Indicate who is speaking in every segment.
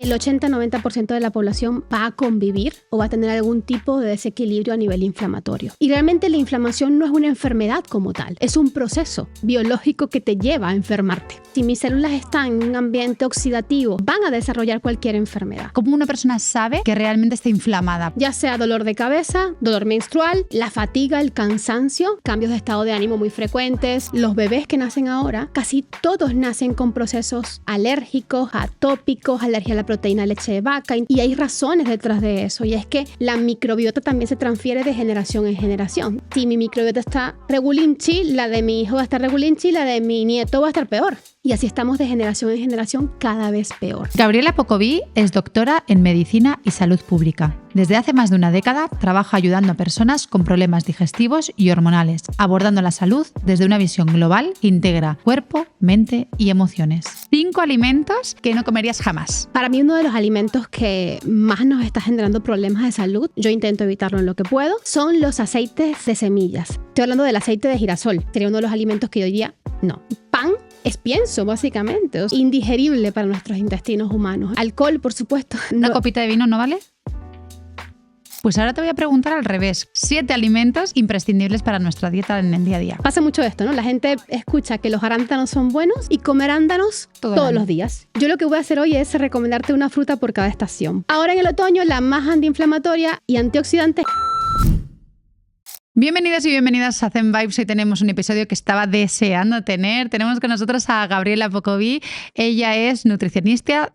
Speaker 1: El 80-90% de la población va a convivir o va a tener algún tipo de desequilibrio a nivel inflamatorio. Y realmente la inflamación no es una enfermedad como tal, es un proceso biológico que te lleva a enfermarte. Si mis células están en un ambiente oxidativo, van a desarrollar cualquier enfermedad.
Speaker 2: ¿Cómo una persona sabe que realmente está inflamada?
Speaker 1: Ya sea dolor de cabeza, dolor menstrual, la fatiga, el cansancio, cambios de estado de ánimo muy frecuentes. Los bebés que nacen ahora, casi todos nacen con procesos alérgicos, atópicos, alergia a la proteína leche de vaca, y hay razones detrás de eso, y es que la microbiota también se transfiere de generación en generación. Si mi microbiota está regulinchi, la de mi hijo va a estar regulinchi, la de mi nieto va a estar peor. Y así estamos de generación en generación cada vez peor.
Speaker 2: Gabriela Pocoví es doctora en Medicina y Salud Pública. Desde hace más de una década trabaja ayudando a personas con problemas digestivos y hormonales, abordando la salud desde una visión global que integra cuerpo, mente y emociones. 5 alimentos que no comerías jamás.
Speaker 1: Para mí uno de los alimentos que más nos está generando problemas de salud, yo intento evitarlo en lo que puedo, son los aceites de semillas. Estoy hablando del aceite de girasol. Sería uno de los alimentos que yo diría no. Pan es pienso, básicamente. Es indigerible para nuestros intestinos humanos. Alcohol, por supuesto.
Speaker 2: ¿Una copita de vino no vale? Pues ahora te voy a preguntar al revés. 7 alimentos imprescindibles para nuestra dieta en el día a día.
Speaker 1: Pasa mucho esto, ¿no? La gente escucha que los arándanos son buenos y comer arándanos todos los días. Yo lo que voy a hacer hoy es recomendarte una fruta por cada estación. Ahora en el otoño, la más antiinflamatoria y antioxidante.
Speaker 2: Bienvenidos y bienvenidas a Zen Vibes. Hoy tenemos un episodio que estaba deseando tener. Tenemos con nosotros a Gabriela Pocoví. Ella es nutricionista,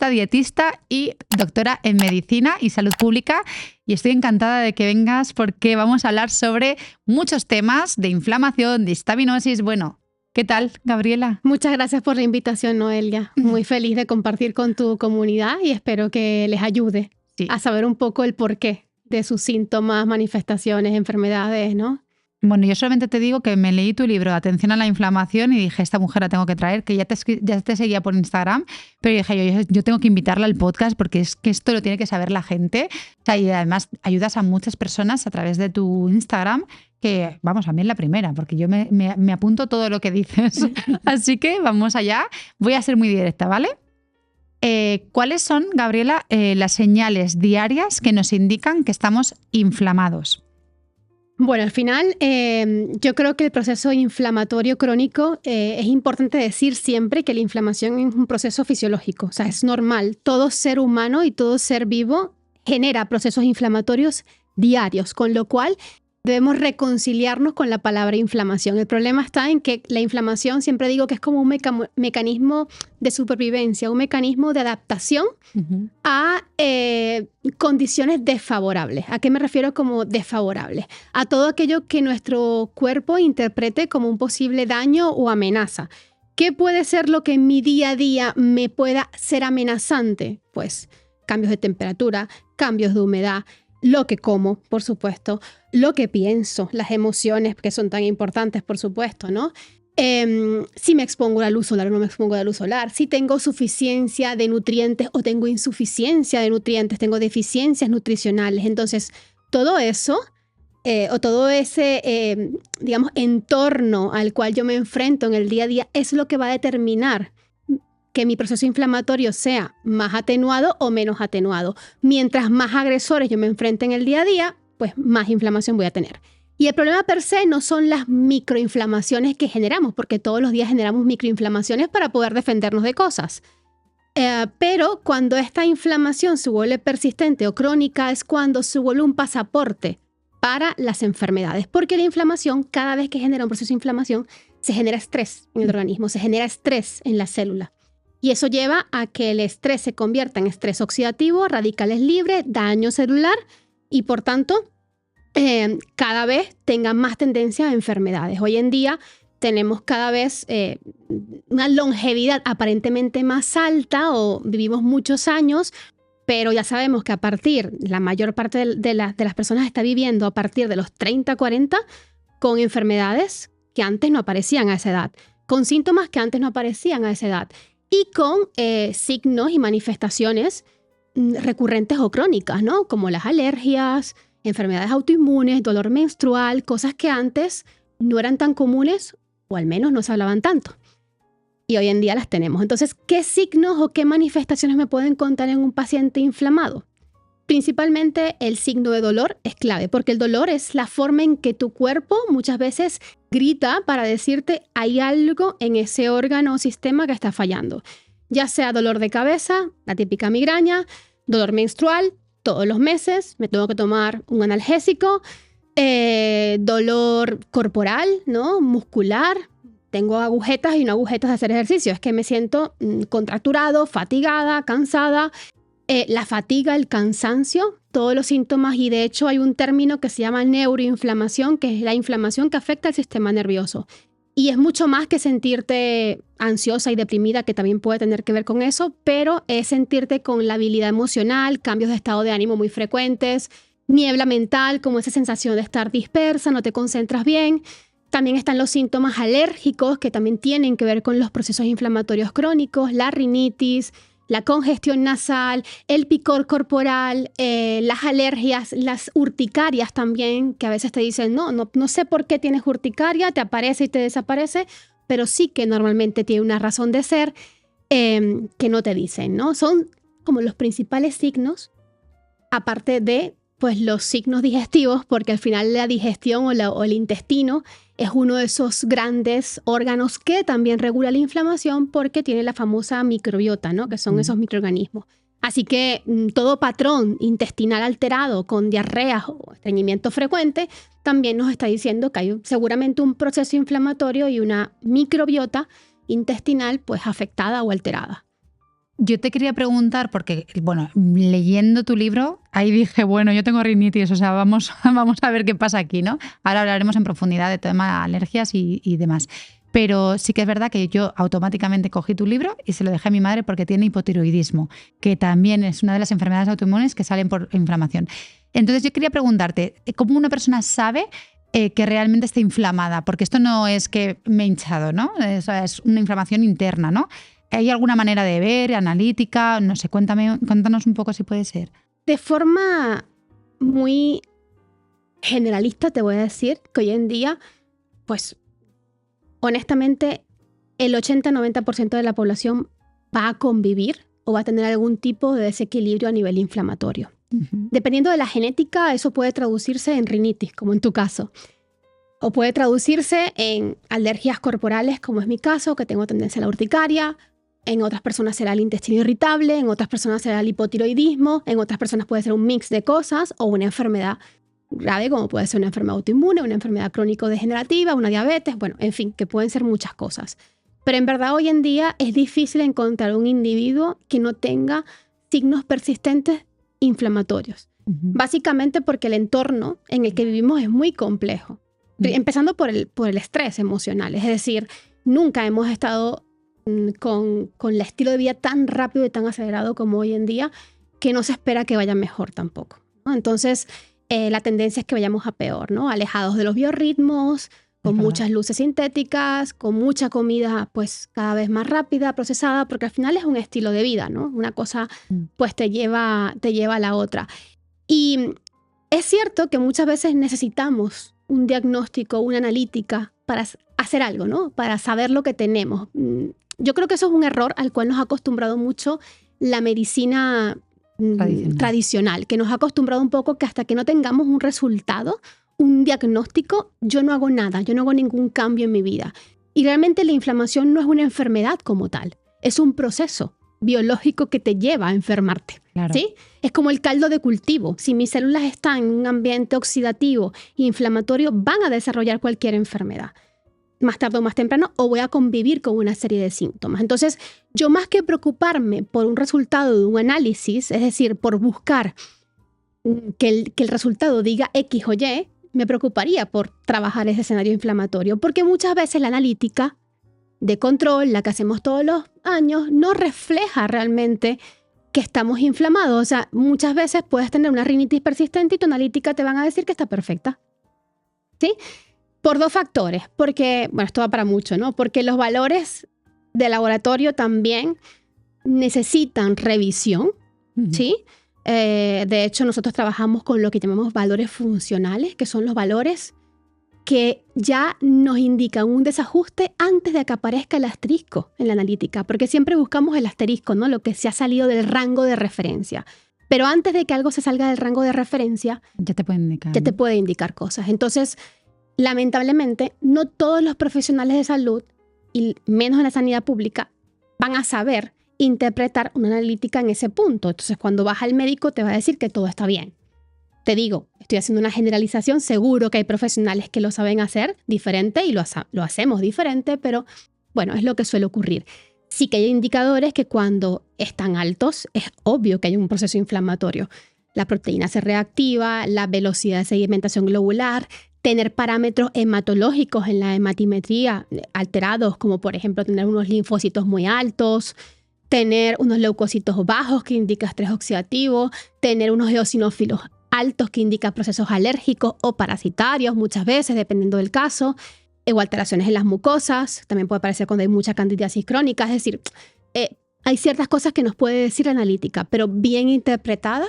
Speaker 2: dietista y doctora en Medicina y Salud Pública. Y estoy encantada de que vengas porque vamos a hablar sobre muchos temas de inflamación, de histaminosis. Bueno, ¿qué tal, Gabriela?
Speaker 1: Muchas gracias por la invitación, Noelia. Muy feliz de compartir con tu comunidad y espero que les ayude a saber un poco el porqué de sus síntomas, manifestaciones, enfermedades, ¿no?
Speaker 2: Bueno, yo solamente te digo que me leí tu libro Atención a la inflamación y dije, esta mujer la tengo que traer, que ya te seguía por Instagram, pero dije, yo tengo que invitarla al podcast porque es que esto lo tiene que saber la gente. O sea, y además ayudas a muchas personas a través de tu Instagram, que vamos, a mí es la primera, porque yo me apunto todo lo que dices. Así que vamos allá. Voy a ser muy directa, ¿vale? ¿Cuáles son, Gabriela, las señales diarias que nos indican que estamos inflamados?
Speaker 1: Bueno, al final yo creo que el proceso inflamatorio crónico es importante decir siempre que la inflamación es un proceso fisiológico, o sea, es normal. Todo ser humano y todo ser vivo genera procesos inflamatorios diarios, con lo cual debemos reconciliarnos con la palabra inflamación. El problema está en que la inflamación, siempre digo que es como un mecanismo de supervivencia, un mecanismo de adaptación a condiciones desfavorables. ¿A qué me refiero como desfavorables? A todo aquello que nuestro cuerpo interprete como un posible daño o amenaza. ¿Qué puede ser lo que en mi día a día me pueda ser amenazante? Pues cambios de temperatura, cambios de humedad, lo que como, por supuesto, lo que pienso, las emociones que son tan importantes, por supuesto, ¿no? Si me expongo a la luz solar o no me expongo a la luz solar, si tengo suficiencia de nutrientes o tengo insuficiencia de nutrientes, tengo deficiencias nutricionales. Entonces, todo eso o todo ese, digamos, entorno al cual yo me enfrento en el día a día es lo que va a determinar que mi proceso inflamatorio sea más atenuado o menos atenuado. Mientras más agresores yo me enfrente en el día a día, pues más inflamación voy a tener. Y el problema per se no son las microinflamaciones que generamos, porque todos los días generamos microinflamaciones para poder defendernos de cosas. Pero cuando esta inflamación se vuelve persistente o crónica es cuando se vuelve un pasaporte para las enfermedades. Porque la inflamación, cada vez que genera un proceso de inflamación, se genera estrés en el organismo, se genera estrés en la célula. Y eso lleva a que el estrés se convierta en estrés oxidativo, radicales libres, daño celular y por tanto cada vez tenga más tendencia a enfermedades. Hoy en día tenemos cada vez una longevidad aparentemente más alta o vivimos muchos años, pero ya sabemos que la mayor parte de las personas está viviendo a partir de los 30, 40 con enfermedades que antes no aparecían a esa edad, con síntomas que antes no aparecían a esa edad. Y con signos y manifestaciones recurrentes o crónicas, ¿no? Como las alergias, enfermedades autoinmunes, dolor menstrual, cosas que antes no eran tan comunes o al menos no se hablaban tanto. y hoy en día las tenemos. Entonces, ¿qué signos o qué manifestaciones me pueden contar en un paciente inflamado? Principalmente el signo de dolor es clave, porque el dolor es la forma en que tu cuerpo muchas veces grita para decirte hay algo en ese órgano o sistema que está fallando. Ya sea dolor de cabeza, la típica migraña, dolor menstrual, todos los meses me tengo que tomar un analgésico, dolor corporal, ¿no? Muscular, tengo agujetas y no agujetas de hacer ejercicio, es que me siento contracturado, fatigada, cansada. La fatiga, el cansancio, todos los síntomas, y de hecho hay un término que se llama neuroinflamación, que es la inflamación que afecta al sistema nervioso. Y es mucho más que sentirte ansiosa y deprimida, que también puede tener que ver con eso, pero es sentirte con labilidad emocional, cambios de estado de ánimo muy frecuentes, niebla mental, como esa sensación de estar dispersa, no te concentras bien. También están los síntomas alérgicos, que también tienen que ver con los procesos inflamatorios crónicos, la rinitis, la congestión nasal, el picor corporal, las alergias, las urticarias también, que a veces te dicen, no sé por qué tienes urticaria, te aparece y te desaparece, pero sí que normalmente tiene una razón de ser que no te dicen, ¿no? Son como los principales signos, aparte de pues, los signos digestivos, porque al final la digestión o el intestino es uno de esos grandes órganos que también regula la inflamación porque tiene la famosa microbiota, ¿no? Que son esos microorganismos. Así que todo patrón intestinal alterado con diarreas o estreñimiento frecuente también nos está diciendo que hay seguramente un proceso inflamatorio y una microbiota intestinal pues afectada o alterada.
Speaker 2: Yo te quería preguntar, porque, bueno, leyendo tu libro, ahí dije, bueno, yo tengo rinitis, o sea, vamos a ver qué pasa aquí, ¿no? Ahora hablaremos en profundidad de tema de alergias y demás. Pero sí que es verdad que yo automáticamente cogí tu libro y se lo dejé a mi madre porque tiene hipotiroidismo, que también es una de las enfermedades autoinmunes que salen por inflamación. Entonces yo quería preguntarte, ¿cómo una persona sabe que realmente está inflamada? Porque esto no es que me he hinchado, ¿no? Es una inflamación interna, ¿no? ¿Hay alguna manera de ver, analítica? No sé, cuéntanos un poco si puede ser.
Speaker 1: De forma muy generalista te voy a decir que hoy en día, pues honestamente, el 80-90% de la población va a convivir o va a tener algún tipo de desequilibrio a nivel inflamatorio. Dependiendo de la genética, eso puede traducirse en rinitis, como en tu caso. O puede traducirse en alergias corporales, como es mi caso, que tengo tendencia a la urticaria. En otras personas será el intestino irritable, en otras personas será el hipotiroidismo, en otras personas puede ser un mix de cosas o una enfermedad grave, como puede ser una enfermedad autoinmune, una enfermedad crónico-degenerativa, una diabetes, bueno, en fin, que pueden ser muchas cosas. Pero en verdad hoy en día es difícil encontrar un individuo que no tenga signos persistentes inflamatorios. Básicamente porque el entorno en el que vivimos es muy complejo. Empezando por el estrés emocional, es decir, nunca hemos estado con el estilo de vida tan rápido y tan acelerado como hoy en día, que no se espera que vaya mejor tampoco, ¿no? Entonces, la tendencia es que vayamos a peor, ¿no? Alejados de los biorritmos, con muchas luces sintéticas, con mucha comida pues cada vez más rápida, procesada, porque al final es un estilo de vida, ¿no? Una cosa pues te lleva a la otra. Y es cierto que muchas veces necesitamos un diagnóstico, una analítica para hacer algo, ¿no? Para saber lo que tenemos. Yo creo que eso es un error al cual nos ha acostumbrado mucho la medicina tradicional, que nos ha acostumbrado un poco que hasta que no tengamos un resultado, un diagnóstico, yo no hago nada, yo no hago ningún cambio en mi vida. Y realmente la inflamación no es una enfermedad como tal, es un proceso biológico que te lleva a enfermarte. Claro. ¿Sí? Es como el caldo de cultivo. Si mis células están en un ambiente oxidativo e inflamatorio, van a desarrollar cualquier enfermedad. Más tarde o más temprano, o voy a convivir con una serie de síntomas. Entonces, yo más que preocuparme por un resultado de un análisis, es decir, por buscar que el resultado diga X o Y, me preocuparía por trabajar ese escenario inflamatorio, porque muchas veces la analítica de control, la que hacemos todos los años, no refleja realmente que estamos inflamados. O sea, muchas veces puedes tener una rinitis persistente y tu analítica te van a decir que está perfecta. ¿Sí? Por dos factores, porque, bueno, esto va para mucho, ¿no? Porque los valores de laboratorio también necesitan revisión, ¿sí? De hecho, nosotros trabajamos con lo que llamamos valores funcionales, que son los valores que ya nos indican un desajuste antes de que aparezca el asterisco en la analítica, porque siempre buscamos el asterisco, ¿no? Lo que se ha salido del rango de referencia. Pero antes de que algo se salga del rango de referencia,
Speaker 2: ya te puede indicar,
Speaker 1: ya te puede indicar cosas. Entonces, lamentablemente, no todos los profesionales de salud, y menos en la sanidad pública, van a saber interpretar una analítica en ese punto. Entonces, cuando vas al médico, te va a decir que todo está bien. Te digo, estoy haciendo una generalización, seguro que hay profesionales que lo saben hacer diferente y lo hacemos diferente, pero bueno, es lo que suele ocurrir. Sí que hay indicadores que cuando están altos es obvio que hay un proceso inflamatorio. La proteína se reactiva, la velocidad de sedimentación globular, tener parámetros hematológicos en la hematimetría alterados, como por ejemplo tener unos linfocitos muy altos, tener unos leucocitos bajos que indica estrés oxidativo, tener unos eosinófilos altos que indica procesos alérgicos o parasitarios muchas veces, dependiendo del caso, o alteraciones en las mucosas, también puede aparecer cuando hay mucha candidiasis crónica, es decir, hay ciertas cosas que nos puede decir la analítica, pero bien interpretada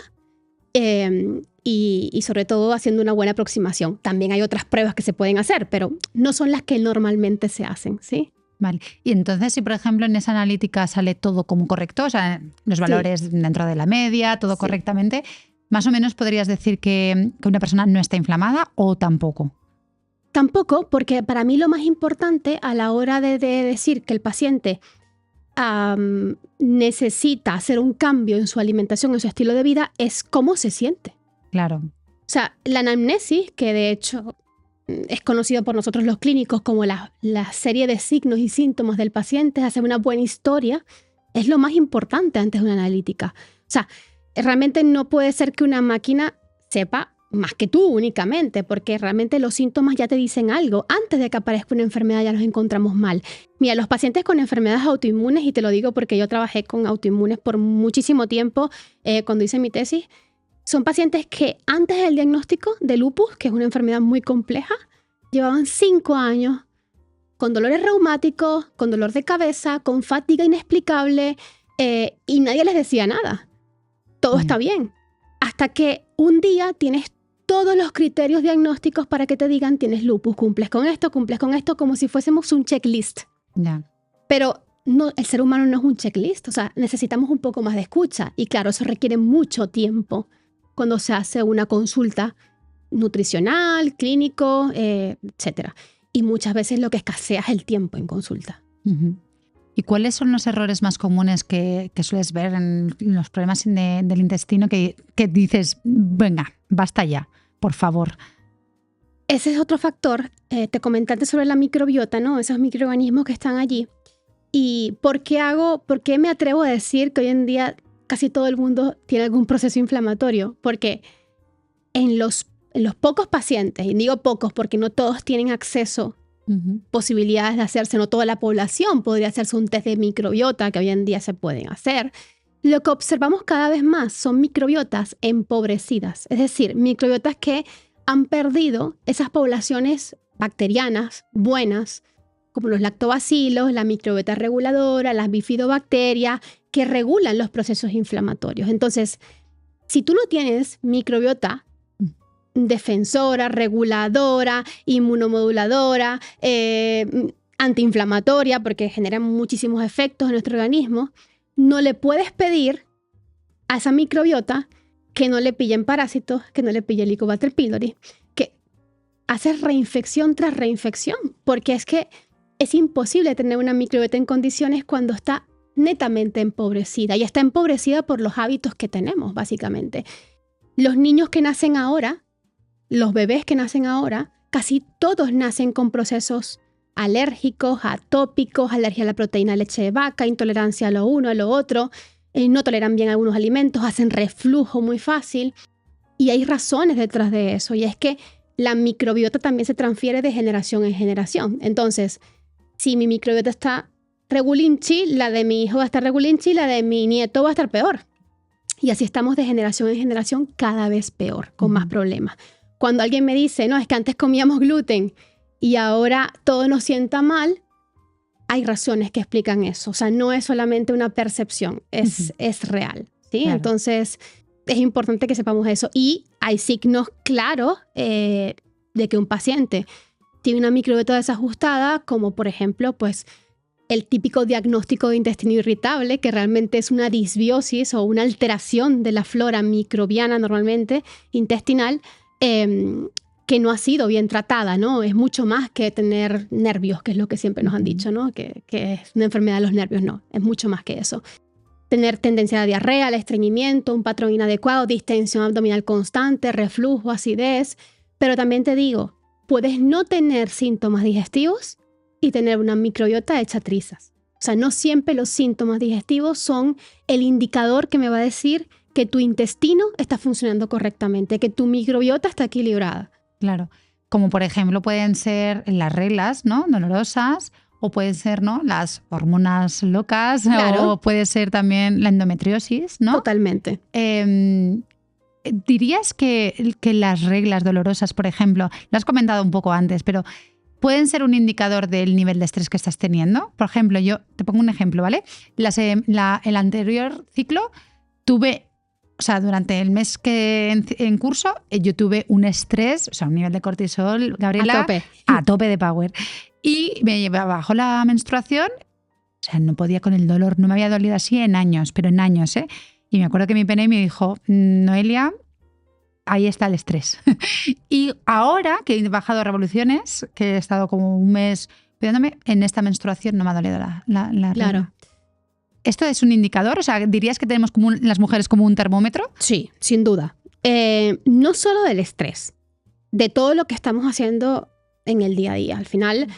Speaker 1: y sobre todo haciendo una buena aproximación. También hay otras pruebas que se pueden hacer, pero no son las que normalmente se hacen, ¿sí?
Speaker 2: Vale. Y entonces, si por ejemplo en esa analítica sale todo como correcto, o sea, los valores dentro de la media, todo correctamente, más o menos podrías decir que una persona no está inflamada o tampoco.
Speaker 1: Tampoco, porque para mí lo más importante a la hora de decir que el paciente necesita hacer un cambio en su alimentación, en su estilo de vida, es cómo se siente.
Speaker 2: Claro.
Speaker 1: O sea, la anamnesis, que de hecho es conocido por nosotros los clínicos como la serie de signos y síntomas del paciente, hacer una buena historia, es lo más importante antes de una analítica. O sea, realmente no puede ser que una máquina sepa más que tú únicamente, porque realmente los síntomas ya te dicen algo. Antes de que aparezca una enfermedad ya nos encontramos mal. Mira, los pacientes con enfermedades autoinmunes, y te lo digo porque yo trabajé con autoinmunes por muchísimo tiempo cuando hice mi tesis, son pacientes que antes del diagnóstico de lupus, que es una enfermedad muy compleja, llevaban 5 años con dolores reumáticos, con dolor de cabeza, con fatiga inexplicable y nadie les decía nada. Todo está bien. Hasta que un día tienes todos los criterios diagnósticos para que te digan tienes lupus, cumples con esto, como si fuésemos un checklist. Pero no, el ser humano no es un checklist, o sea, necesitamos un poco más de escucha. Y claro, eso requiere mucho tiempo cuando se hace una consulta nutricional, clínico, etc. Y muchas veces lo que escasea es el tiempo en consulta.
Speaker 2: ¿Y cuáles son los errores más comunes que sueles ver en los problemas del intestino que dices, venga, basta ya, por favor?
Speaker 1: Ese es otro factor. Te comenté antes sobre la microbiota, ¿no? Esos microorganismos que están allí. ¿Y por qué me atrevo a decir que hoy en día casi todo el mundo tiene algún proceso inflamatorio? Porque en los pocos pacientes, y digo pocos porque no todos tienen acceso posibilidades de hacerse, no toda la población podría hacerse un test de microbiota que hoy en día se pueden hacer. Lo que observamos cada vez más son microbiotas empobrecidas, es decir, microbiotas que han perdido esas poblaciones bacterianas buenas, como los lactobacilos, la microbiota reguladora, las bifidobacterias, que regulan los procesos inflamatorios. Entonces, si tú no tienes microbiota defensora, reguladora, inmunomoduladora, antiinflamatoria, porque generan muchísimos efectos en nuestro organismo, no le puedes pedir a esa microbiota que no le pillen parásitos, que no le pille Helicobacter pylori, que haces reinfección tras reinfección, porque es que es imposible tener una microbiota en condiciones cuando está netamente empobrecida, y está empobrecida por los hábitos que tenemos, básicamente. Los niños que nacen ahora, los bebés que nacen ahora, casi todos nacen con procesos alérgicos, atópicos, alergia a la proteína de leche de vaca, intolerancia a lo uno, a lo otro, no toleran bien algunos alimentos, hacen reflujo muy fácil. Y hay razones detrás de eso, y es que la microbiota también se transfiere de generación en generación. Entonces, si mi microbiota está regulinchi, la de mi hijo va a estar regulinchi, la de mi nieto va a estar peor. Y así estamos de generación en generación cada vez peor, con más problemas. Cuando alguien me dice, no, es que antes comíamos gluten y ahora todo nos sienta mal, hay razones que explican eso. O sea, no es solamente una percepción, es real, ¿sí? Claro. Entonces, es importante que sepamos eso. Y hay signos claros de que un paciente tiene una microbiota desajustada, como por ejemplo, pues el típico diagnóstico de intestino irritable, que realmente es una disbiosis o una alteración de la flora microbiana normalmente intestinal, que no ha sido bien tratada, ¿no? Es mucho más que tener nervios, que es lo que siempre nos han dicho, ¿no? Que es una enfermedad de los nervios, no, es mucho más que eso. Tener tendencia a diarrea, al estreñimiento, un patrón inadecuado, distensión abdominal constante, reflujo, acidez. Pero también te digo, puedes no tener síntomas digestivos y tener una microbiota hecha trizas. O sea, no siempre los síntomas digestivos son el indicador que me va a decir que tu intestino está funcionando correctamente, que tu microbiota está equilibrada.
Speaker 2: Claro, como por ejemplo pueden ser las reglas, ¿no? Dolorosas, o pueden ser, ¿no? Las hormonas locas,
Speaker 1: Claro.
Speaker 2: o puede ser también la endometriosis, ¿no?
Speaker 1: Totalmente.
Speaker 2: ¿Dirías que las reglas dolorosas, por ejemplo, lo has comentado un poco antes, pero pueden ser un indicador del nivel de estrés que estás teniendo? Por ejemplo, yo te pongo un ejemplo, ¿vale? El anterior ciclo tuve, o sea, durante el mes que en curso, yo tuve un estrés, o sea, un nivel de cortisol, Gabriela, a tope de power. Y me llevaba bajo la menstruación, o sea, no podía con el dolor, no me había dolido así en años, pero en años, ¿eh? Y me acuerdo que mi PNI me dijo, Noelia, ahí está el estrés. Y ahora que he bajado a revoluciones, que he estado como un mes cuidándome, en esta menstruación no me ha dolido la regla.
Speaker 1: Claro.
Speaker 2: ¿Esto es un indicador? O sea, ¿dirías que tenemos como las mujeres como un termómetro?
Speaker 1: Sí, sin duda. No solo del estrés, de todo lo que estamos haciendo en el día a día. Al final,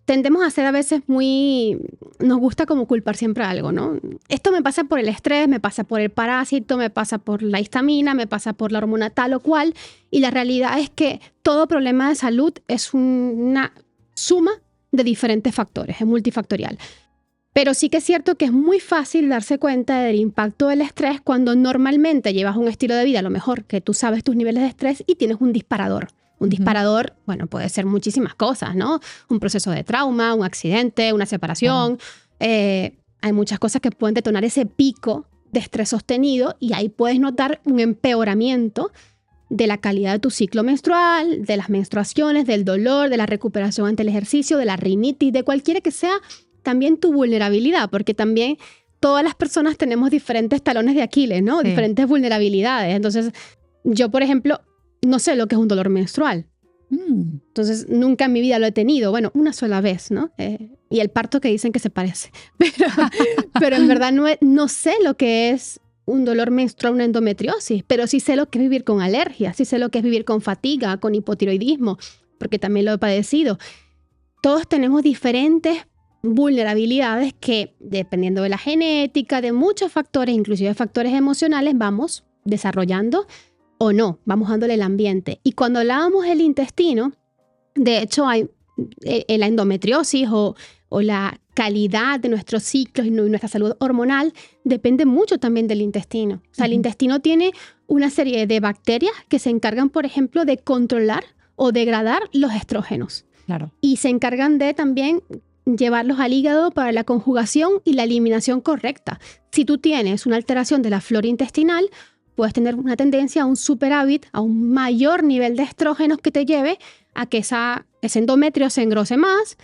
Speaker 1: tendemos a ser a veces nos gusta como culpar siempre algo, ¿no? Esto me pasa por el estrés, me pasa por el parásito, me pasa por la histamina, me pasa por la hormona tal o cual. Y la realidad es que todo problema de salud es una suma de diferentes factores, es multifactorial. Pero sí que es cierto que es muy fácil darse cuenta del impacto del estrés cuando normalmente llevas un estilo de vida, a lo mejor que tú sabes tus niveles de estrés y tienes un disparador. Un disparador, bueno, puede ser muchísimas cosas, ¿no? Un proceso de trauma, un accidente, una separación. Hay muchas cosas que pueden detonar ese pico de estrés sostenido y ahí puedes notar un empeoramiento de la calidad de tu ciclo menstrual, de las menstruaciones, del dolor, de la recuperación ante el ejercicio, de la rinitis, de cualquiera que sea también tu vulnerabilidad, porque también todas las personas tenemos diferentes talones de Aquiles, ¿no? Sí. Diferentes vulnerabilidades. Entonces, yo, por ejemplo, no sé lo que es un dolor menstrual. Entonces, nunca en mi vida lo he tenido. Bueno, una sola vez, ¿no? Y el parto que dicen que se parece. Pero en verdad no sé lo que es un dolor menstrual, una endometriosis, pero sí sé lo que es vivir con alergias, sí sé lo que es vivir con fatiga, con hipotiroidismo, porque también lo he padecido. Todos tenemos diferentes vulnerabilidades que, dependiendo de la genética, de muchos factores, inclusive factores emocionales, vamos desarrollando o no, vamos dándole el ambiente. Y cuando hablábamos del intestino, de hecho hay la endometriosis o la calidad de nuestros ciclos y nuestra salud hormonal depende mucho también del intestino. O sea, el intestino tiene una serie de bacterias que se encargan, por ejemplo, de controlar o degradar los estrógenos.
Speaker 2: Claro.
Speaker 1: Y se encargan de también llevarlos al hígado para la conjugación y la eliminación correcta. Si tú tienes una alteración de la flora intestinal, puedes tener una tendencia a un superávit, a un mayor nivel de estrógenos que te lleve a que ese endometrio se engrose más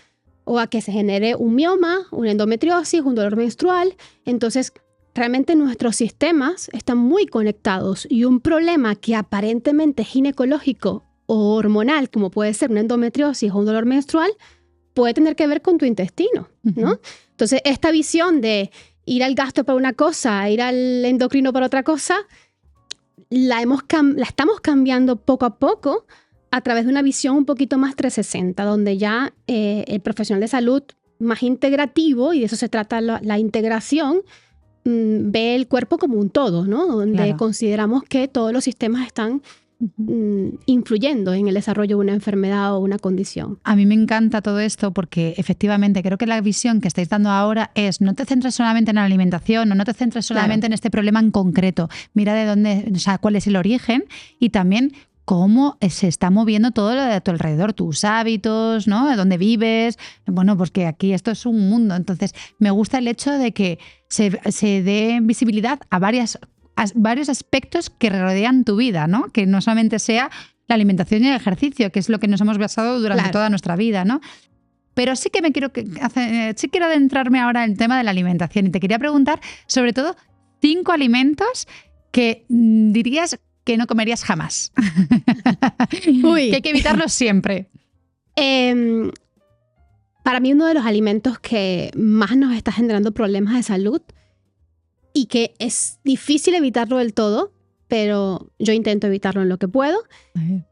Speaker 1: o a que se genere un mioma, una endometriosis, un dolor menstrual. Entonces, realmente nuestros sistemas están muy conectados y un problema que aparentemente es ginecológico o hormonal, como puede ser una endometriosis o un dolor menstrual, puede tener que ver con tu intestino, ¿no? Entonces, esta visión de ir al gastro para una cosa, ir al endocrino para otra cosa, la estamos cambiando poco a poco a través de una visión un poquito más 360, donde ya el profesional de salud más integrativo, y de eso se trata la integración, ve el cuerpo como un todo, ¿no? Donde consideramos que todos los sistemas están influyendo en el desarrollo de una enfermedad o una condición.
Speaker 2: A mí me encanta todo esto porque efectivamente creo que la visión que estáis dando ahora es no te centres solamente en la alimentación o no te centres solamente en este problema en concreto. Mira de dónde, o sea, cuál es el origen y también cómo se está moviendo todo lo de a tu alrededor, tus hábitos, ¿no? De dónde vives. Bueno, pues que aquí esto es un mundo. Entonces, me gusta el hecho de que se dé visibilidad a varios aspectos que rodean tu vida, ¿no? Que no solamente sea la alimentación y el ejercicio, que es lo que nos hemos basado durante toda nuestra vida, ¿no? Pero sí que sí quiero adentrarme ahora en el tema de la alimentación y te quería preguntar, sobre todo, 5 alimentos que dirías que no comerías jamás.
Speaker 1: Uy.
Speaker 2: Que hay que evitarlos siempre.
Speaker 1: Para mí uno de los alimentos que más nos está generando problemas de salud y que es difícil evitarlo del todo, pero yo intento evitarlo en lo que puedo,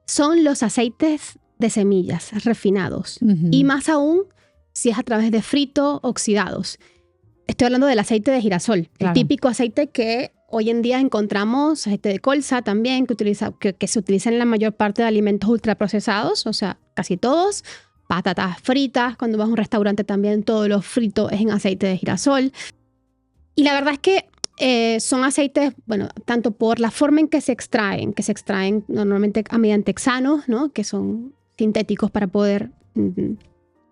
Speaker 1: son los aceites de semillas refinados. Y más aún si es a través de frito oxidados. Estoy hablando del aceite de girasol, el típico aceite que hoy en día encontramos, aceite de colza también, que se utiliza en la mayor parte de alimentos ultraprocesados, o sea, casi todos. Patatas fritas, cuando vas a un restaurante también todo lo frito es en aceite de girasol. Y la verdad es que son aceites, bueno, tanto por la forma en que se extraen normalmente mediante hexanos, ¿no? Que son sintéticos para poder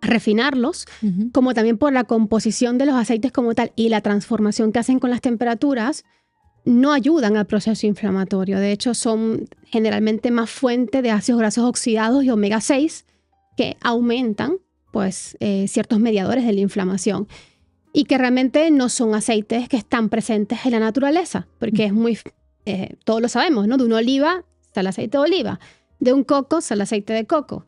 Speaker 1: refinarlos, como también por la composición de los aceites como tal y la transformación que hacen con las temperaturas, no ayudan al proceso inflamatorio. De hecho, son generalmente más fuente de ácidos grasos oxidados y omega 6, que aumentan pues, ciertos mediadores de la inflamación y que realmente no son aceites que están presentes en la naturaleza, porque es muy, todos lo sabemos, ¿no? De una oliva está el aceite de oliva, de un coco está el aceite de coco,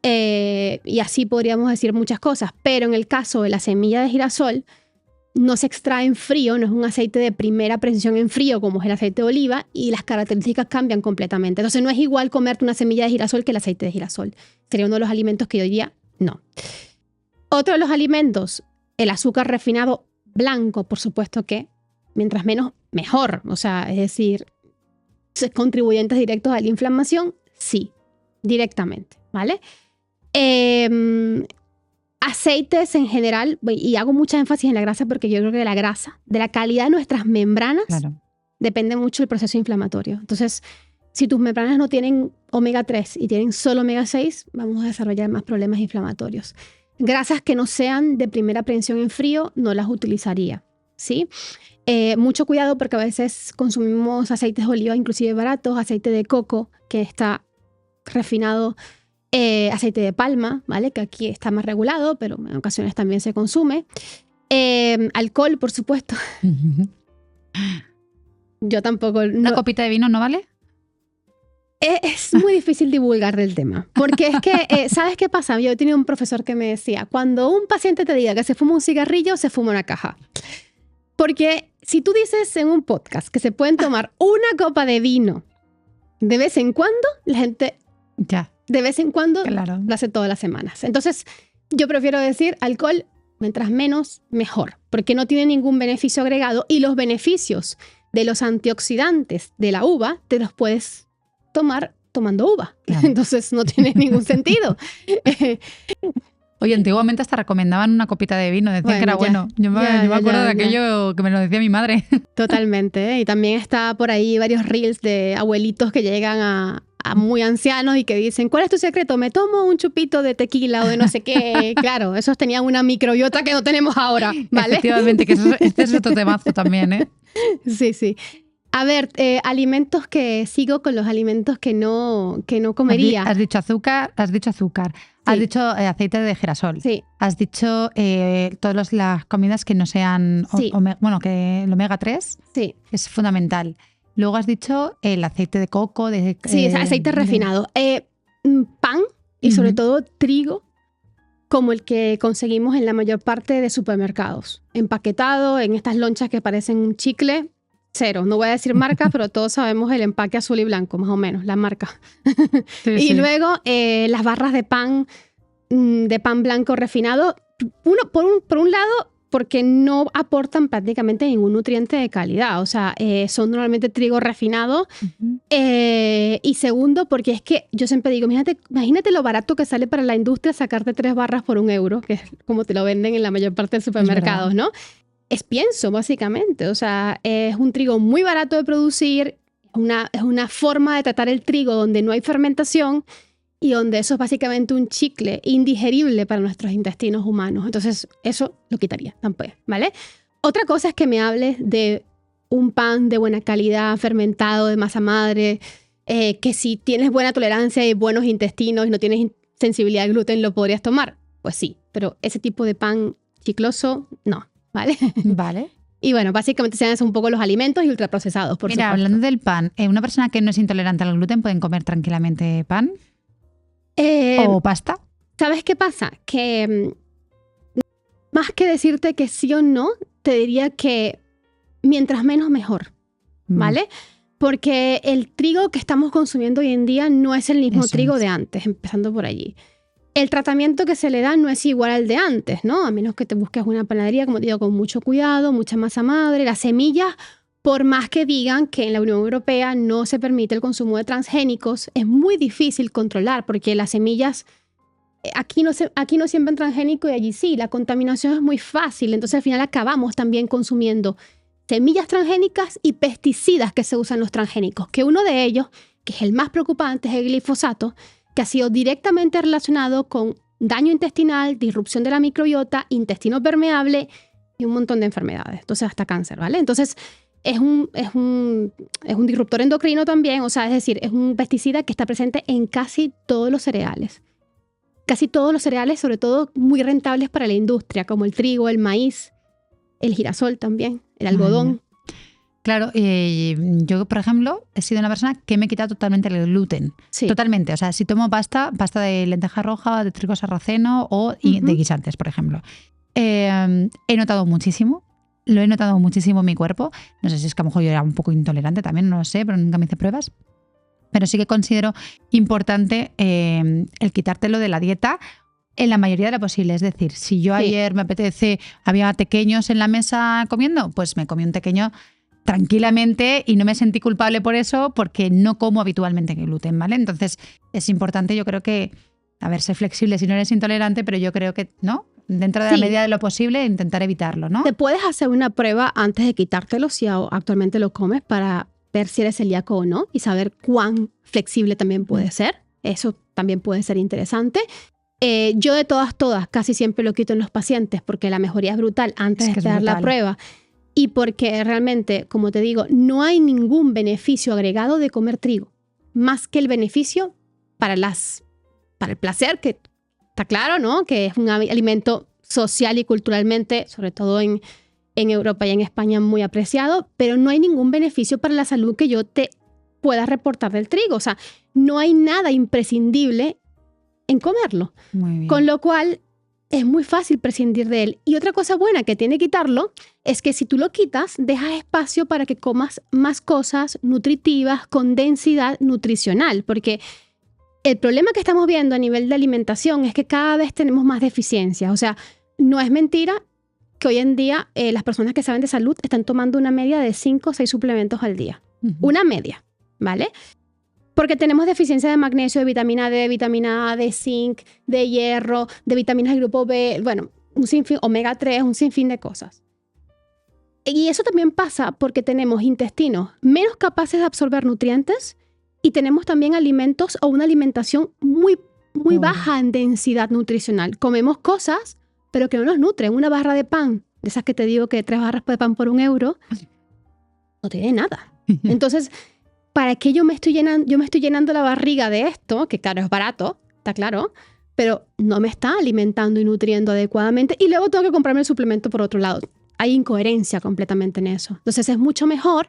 Speaker 1: y así podríamos decir muchas cosas, pero en el caso de la semilla de girasol no se extrae en frío, no es un aceite de primera precisión en frío como es el aceite de oliva y las características cambian completamente. Entonces no es igual comerte una semilla de girasol que el aceite de girasol. Sería uno de los alimentos que yo diría no. Otro de los alimentos, el azúcar refinado blanco, por supuesto que mientras menos, mejor. O sea, es decir, contribuyentes directos a la inflamación, sí, directamente, ¿vale? Aceites en general, y hago mucha énfasis en la grasa porque yo creo que de la grasa, de la calidad de nuestras membranas, depende mucho el proceso inflamatorio. Entonces, si tus membranas no tienen omega 3 y tienen solo omega 6, vamos a desarrollar más problemas inflamatorios. Grasas que no sean de primera aprehensión en frío, no las utilizaría, ¿sí? Mucho cuidado porque a veces consumimos aceites de oliva, inclusive baratos, aceite de coco que está refinado, aceite de palma, ¿vale? Que aquí está más regulado, pero en ocasiones también se consume. Alcohol, por supuesto. Yo tampoco...
Speaker 2: ¿Una copita de vino no vale?
Speaker 1: Es muy difícil divulgar del tema, porque es que, ¿sabes qué pasa? Yo he tenido un profesor que me decía, cuando un paciente te diga que se fuma un cigarrillo, se fuma una caja. Porque si tú dices en un podcast que se pueden tomar una copa de vino de vez en cuando, la gente...
Speaker 2: Ya.
Speaker 1: De vez en cuando lo hace todas las semanas. Entonces, yo prefiero decir alcohol, mientras menos, mejor, porque no tiene ningún beneficio agregado y los beneficios de los antioxidantes de la uva te los puedes tomar tomando uva. Claro. Entonces, no tiene ningún sentido.
Speaker 2: Oye, antiguamente hasta recomendaban una copita de vino, decían que era bueno. Yo me acuerdo de aquello que me lo decía mi madre.
Speaker 1: Totalmente. Y también está por ahí varios reels de abuelitos que llegan a muy ancianos y que dicen, ¿cuál es tu secreto? Me tomo un chupito de tequila o de no sé qué. Claro, esos tenían una microbiota que no tenemos ahora, ¿vale?
Speaker 2: Efectivamente, que este es otro temazo también, ¿eh?
Speaker 1: Sí, sí. A ver, alimentos que sigo con los alimentos que no comería.
Speaker 2: Has dicho azúcar. Sí. Has dicho aceite de girasol.
Speaker 1: Sí.
Speaker 2: Has dicho todas las comidas que no sean, que el omega 3 es fundamental. Luego has dicho el aceite de coco.
Speaker 1: Sí, aceite refinado. Pan y sobre todo trigo, como el que conseguimos en la mayor parte de supermercados. Empaquetado en estas lonchas que parecen un chicle. Cero. No voy a decir marcas, pero todos sabemos el empaque azul y blanco, más o menos, la marca. Y luego las barras de pan blanco refinado. Por un lado, porque no aportan prácticamente ningún nutriente de calidad. O sea, son normalmente trigo refinado. Y segundo, porque es que yo siempre digo, imagínate lo barato que sale para la industria sacarte 3 barras por €1, que es como te lo venden en la mayor parte de supermercados, ¿no? Es pienso, básicamente. O sea, es un trigo muy barato de producir, es una forma de tratar el trigo donde no hay fermentación y donde eso es básicamente un chicle indigerible para nuestros intestinos humanos. Entonces, eso lo quitaría tampoco, ¿vale? Otra cosa es que me hables de un pan de buena calidad, fermentado, de masa madre, que si tienes buena tolerancia y buenos intestinos y no tienes sensibilidad al gluten, lo podrías tomar. Pues sí, pero ese tipo de pan chicloso, no, ¿vale?
Speaker 2: Vale.
Speaker 1: Y bueno, básicamente sean un poco los alimentos y ultraprocesados, por
Speaker 2: Mira,
Speaker 1: supuesto.
Speaker 2: hablando del pan, ¿una persona que no es intolerante al gluten pueden comer tranquilamente pan o pasta?
Speaker 1: ¿Sabes qué pasa? Que más que decirte que sí o no, te diría que mientras menos mejor, ¿vale? Porque el trigo que estamos consumiendo hoy en día no es el mismo trigo de antes, empezando por allí. El tratamiento que se le da no es igual al de antes, ¿no? A menos que te busques una panadería, como te digo, con mucho cuidado, mucha masa madre. Las semillas, por más que digan que en la Unión Europea no se permite el consumo de transgénicos, es muy difícil controlar porque las semillas, aquí no siembran transgénico y allí sí. La contaminación es muy fácil, entonces al final acabamos también consumiendo semillas transgénicas y pesticidas que se usan los transgénicos, que uno de ellos, que es el más preocupante, es el glifosato, que ha sido directamente relacionado con daño intestinal, disrupción de la microbiota, intestino permeable y un montón de enfermedades, entonces hasta cáncer, ¿vale? Entonces es un disruptor endocrino también, o sea, es decir, es un pesticida que está presente en casi todos los cereales. Casi todos los cereales, sobre todo muy rentables para la industria, como el trigo, el maíz, el girasol también, el algodón.
Speaker 2: Claro, yo, por ejemplo, he sido una persona que me he quitado totalmente el gluten. Sí. Totalmente. O sea, si tomo pasta de lenteja roja, de trigo sarraceno o de guisantes, por ejemplo. He notado muchísimo. Lo he notado muchísimo en mi cuerpo. No sé si es que a lo mejor yo era un poco intolerante también, no lo sé, pero nunca me hice pruebas. Pero sí que considero importante el quitártelo de la dieta en la mayoría de lo posible. Es decir, si yo ayer me apetece, había tequeños en la mesa comiendo, pues me comí un tequeño tranquilamente y no me sentí culpable por eso porque no como habitualmente gluten, ¿vale? Entonces es importante, yo creo que, a ver, ser flexible si no eres intolerante, pero yo creo que, ¿no? Dentro de la medida de lo posible, intentar evitarlo, ¿no?
Speaker 1: Te puedes hacer una prueba antes de quitártelo si actualmente lo comes para ver si eres celíaco o no y saber cuán flexible también puede ser. Eso también puede ser interesante. Yo de todas, casi siempre lo quito en los pacientes porque la mejoría es brutal antes de dar la prueba. Y porque realmente, como te digo, no hay ningún beneficio agregado de comer trigo, más que el beneficio para el placer, que está claro, ¿no? Que es un alimento social y culturalmente, sobre todo en Europa y en España, muy apreciado, pero no hay ningún beneficio para la salud que yo te pueda reportar del trigo. O sea, no hay nada imprescindible en comerlo.
Speaker 2: Muy bien.
Speaker 1: Con lo cual es muy fácil prescindir de él. Y otra cosa buena que tiene quitarlo es que si tú lo quitas, dejas espacio para que comas más cosas nutritivas con densidad nutricional, porque el problema que estamos viendo a nivel de alimentación es que cada vez tenemos más deficiencias. O sea, no es mentira que hoy en día las personas que saben de salud están tomando una media de 5 o 6 suplementos al día. Una media, ¿vale? Porque tenemos deficiencia de magnesio, de vitamina D, de vitamina A, de zinc, de hierro, de vitaminas del grupo B, bueno, un sinfín, omega 3, un sinfín de cosas. Y eso también pasa porque tenemos intestinos menos capaces de absorber nutrientes y tenemos también alimentos o una alimentación muy baja en densidad nutricional. Comemos cosas, pero que no nos nutren. Una barra de pan, de esas que te digo que 3 barras de pan por €1, no tiene nada. Entonces, ¿para qué yo me estoy llenando la barriga de esto? Que claro, es barato, está claro, pero no me está alimentando y nutriendo adecuadamente y luego tengo que comprarme el suplemento por otro lado. Hay incoherencia completamente en eso. Entonces es mucho mejor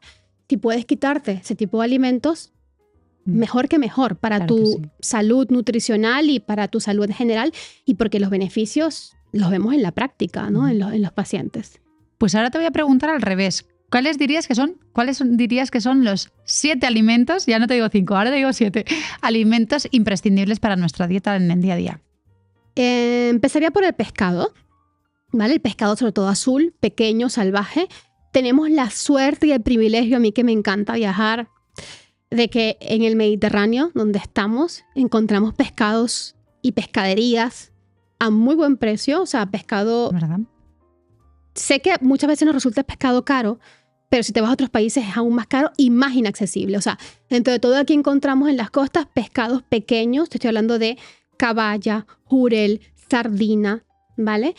Speaker 1: si puedes quitarte ese tipo de alimentos, mejor que mejor para tu salud nutricional y para tu salud en general y porque los beneficios los vemos en la práctica, ¿no? En los pacientes.
Speaker 2: Pues ahora te voy a preguntar al revés. ¿Cuáles dirías que son los 7 alimentos, ya no te digo 5, ahora te digo 7, alimentos imprescindibles para nuestra dieta en el día a día?
Speaker 1: Empezaría por el pescado, ¿vale? El pescado sobre todo azul, pequeño, salvaje. Tenemos la suerte y el privilegio, a mí que me encanta viajar, de que en el Mediterráneo, donde estamos, encontramos pescados y pescaderías a muy buen precio, o sea, pescado...
Speaker 2: ¿Verdad?
Speaker 1: Sé que muchas veces nos resulta el pescado caro, pero si te vas a otros países es aún más caro y más inaccesible. O sea, dentro de todo aquí encontramos en las costas pescados pequeños, te estoy hablando de caballa, jurel, sardina, ¿vale?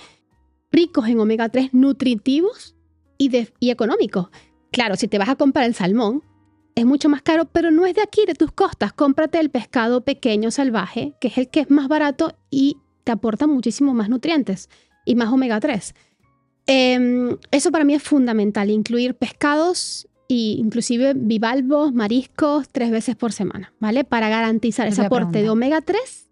Speaker 1: Ricos en omega 3, nutritivos y económicos. Claro, si te vas a comprar el salmón, es mucho más caro, pero no es de aquí, de tus costas. Cómprate el pescado pequeño salvaje, que es el que es más barato y te aporta muchísimo más nutrientes y más omega 3. Eso para mí es fundamental, incluir pescados e inclusive bivalvos, mariscos 3 veces por semana, ¿vale? Para garantizar ese aporte de omega 3,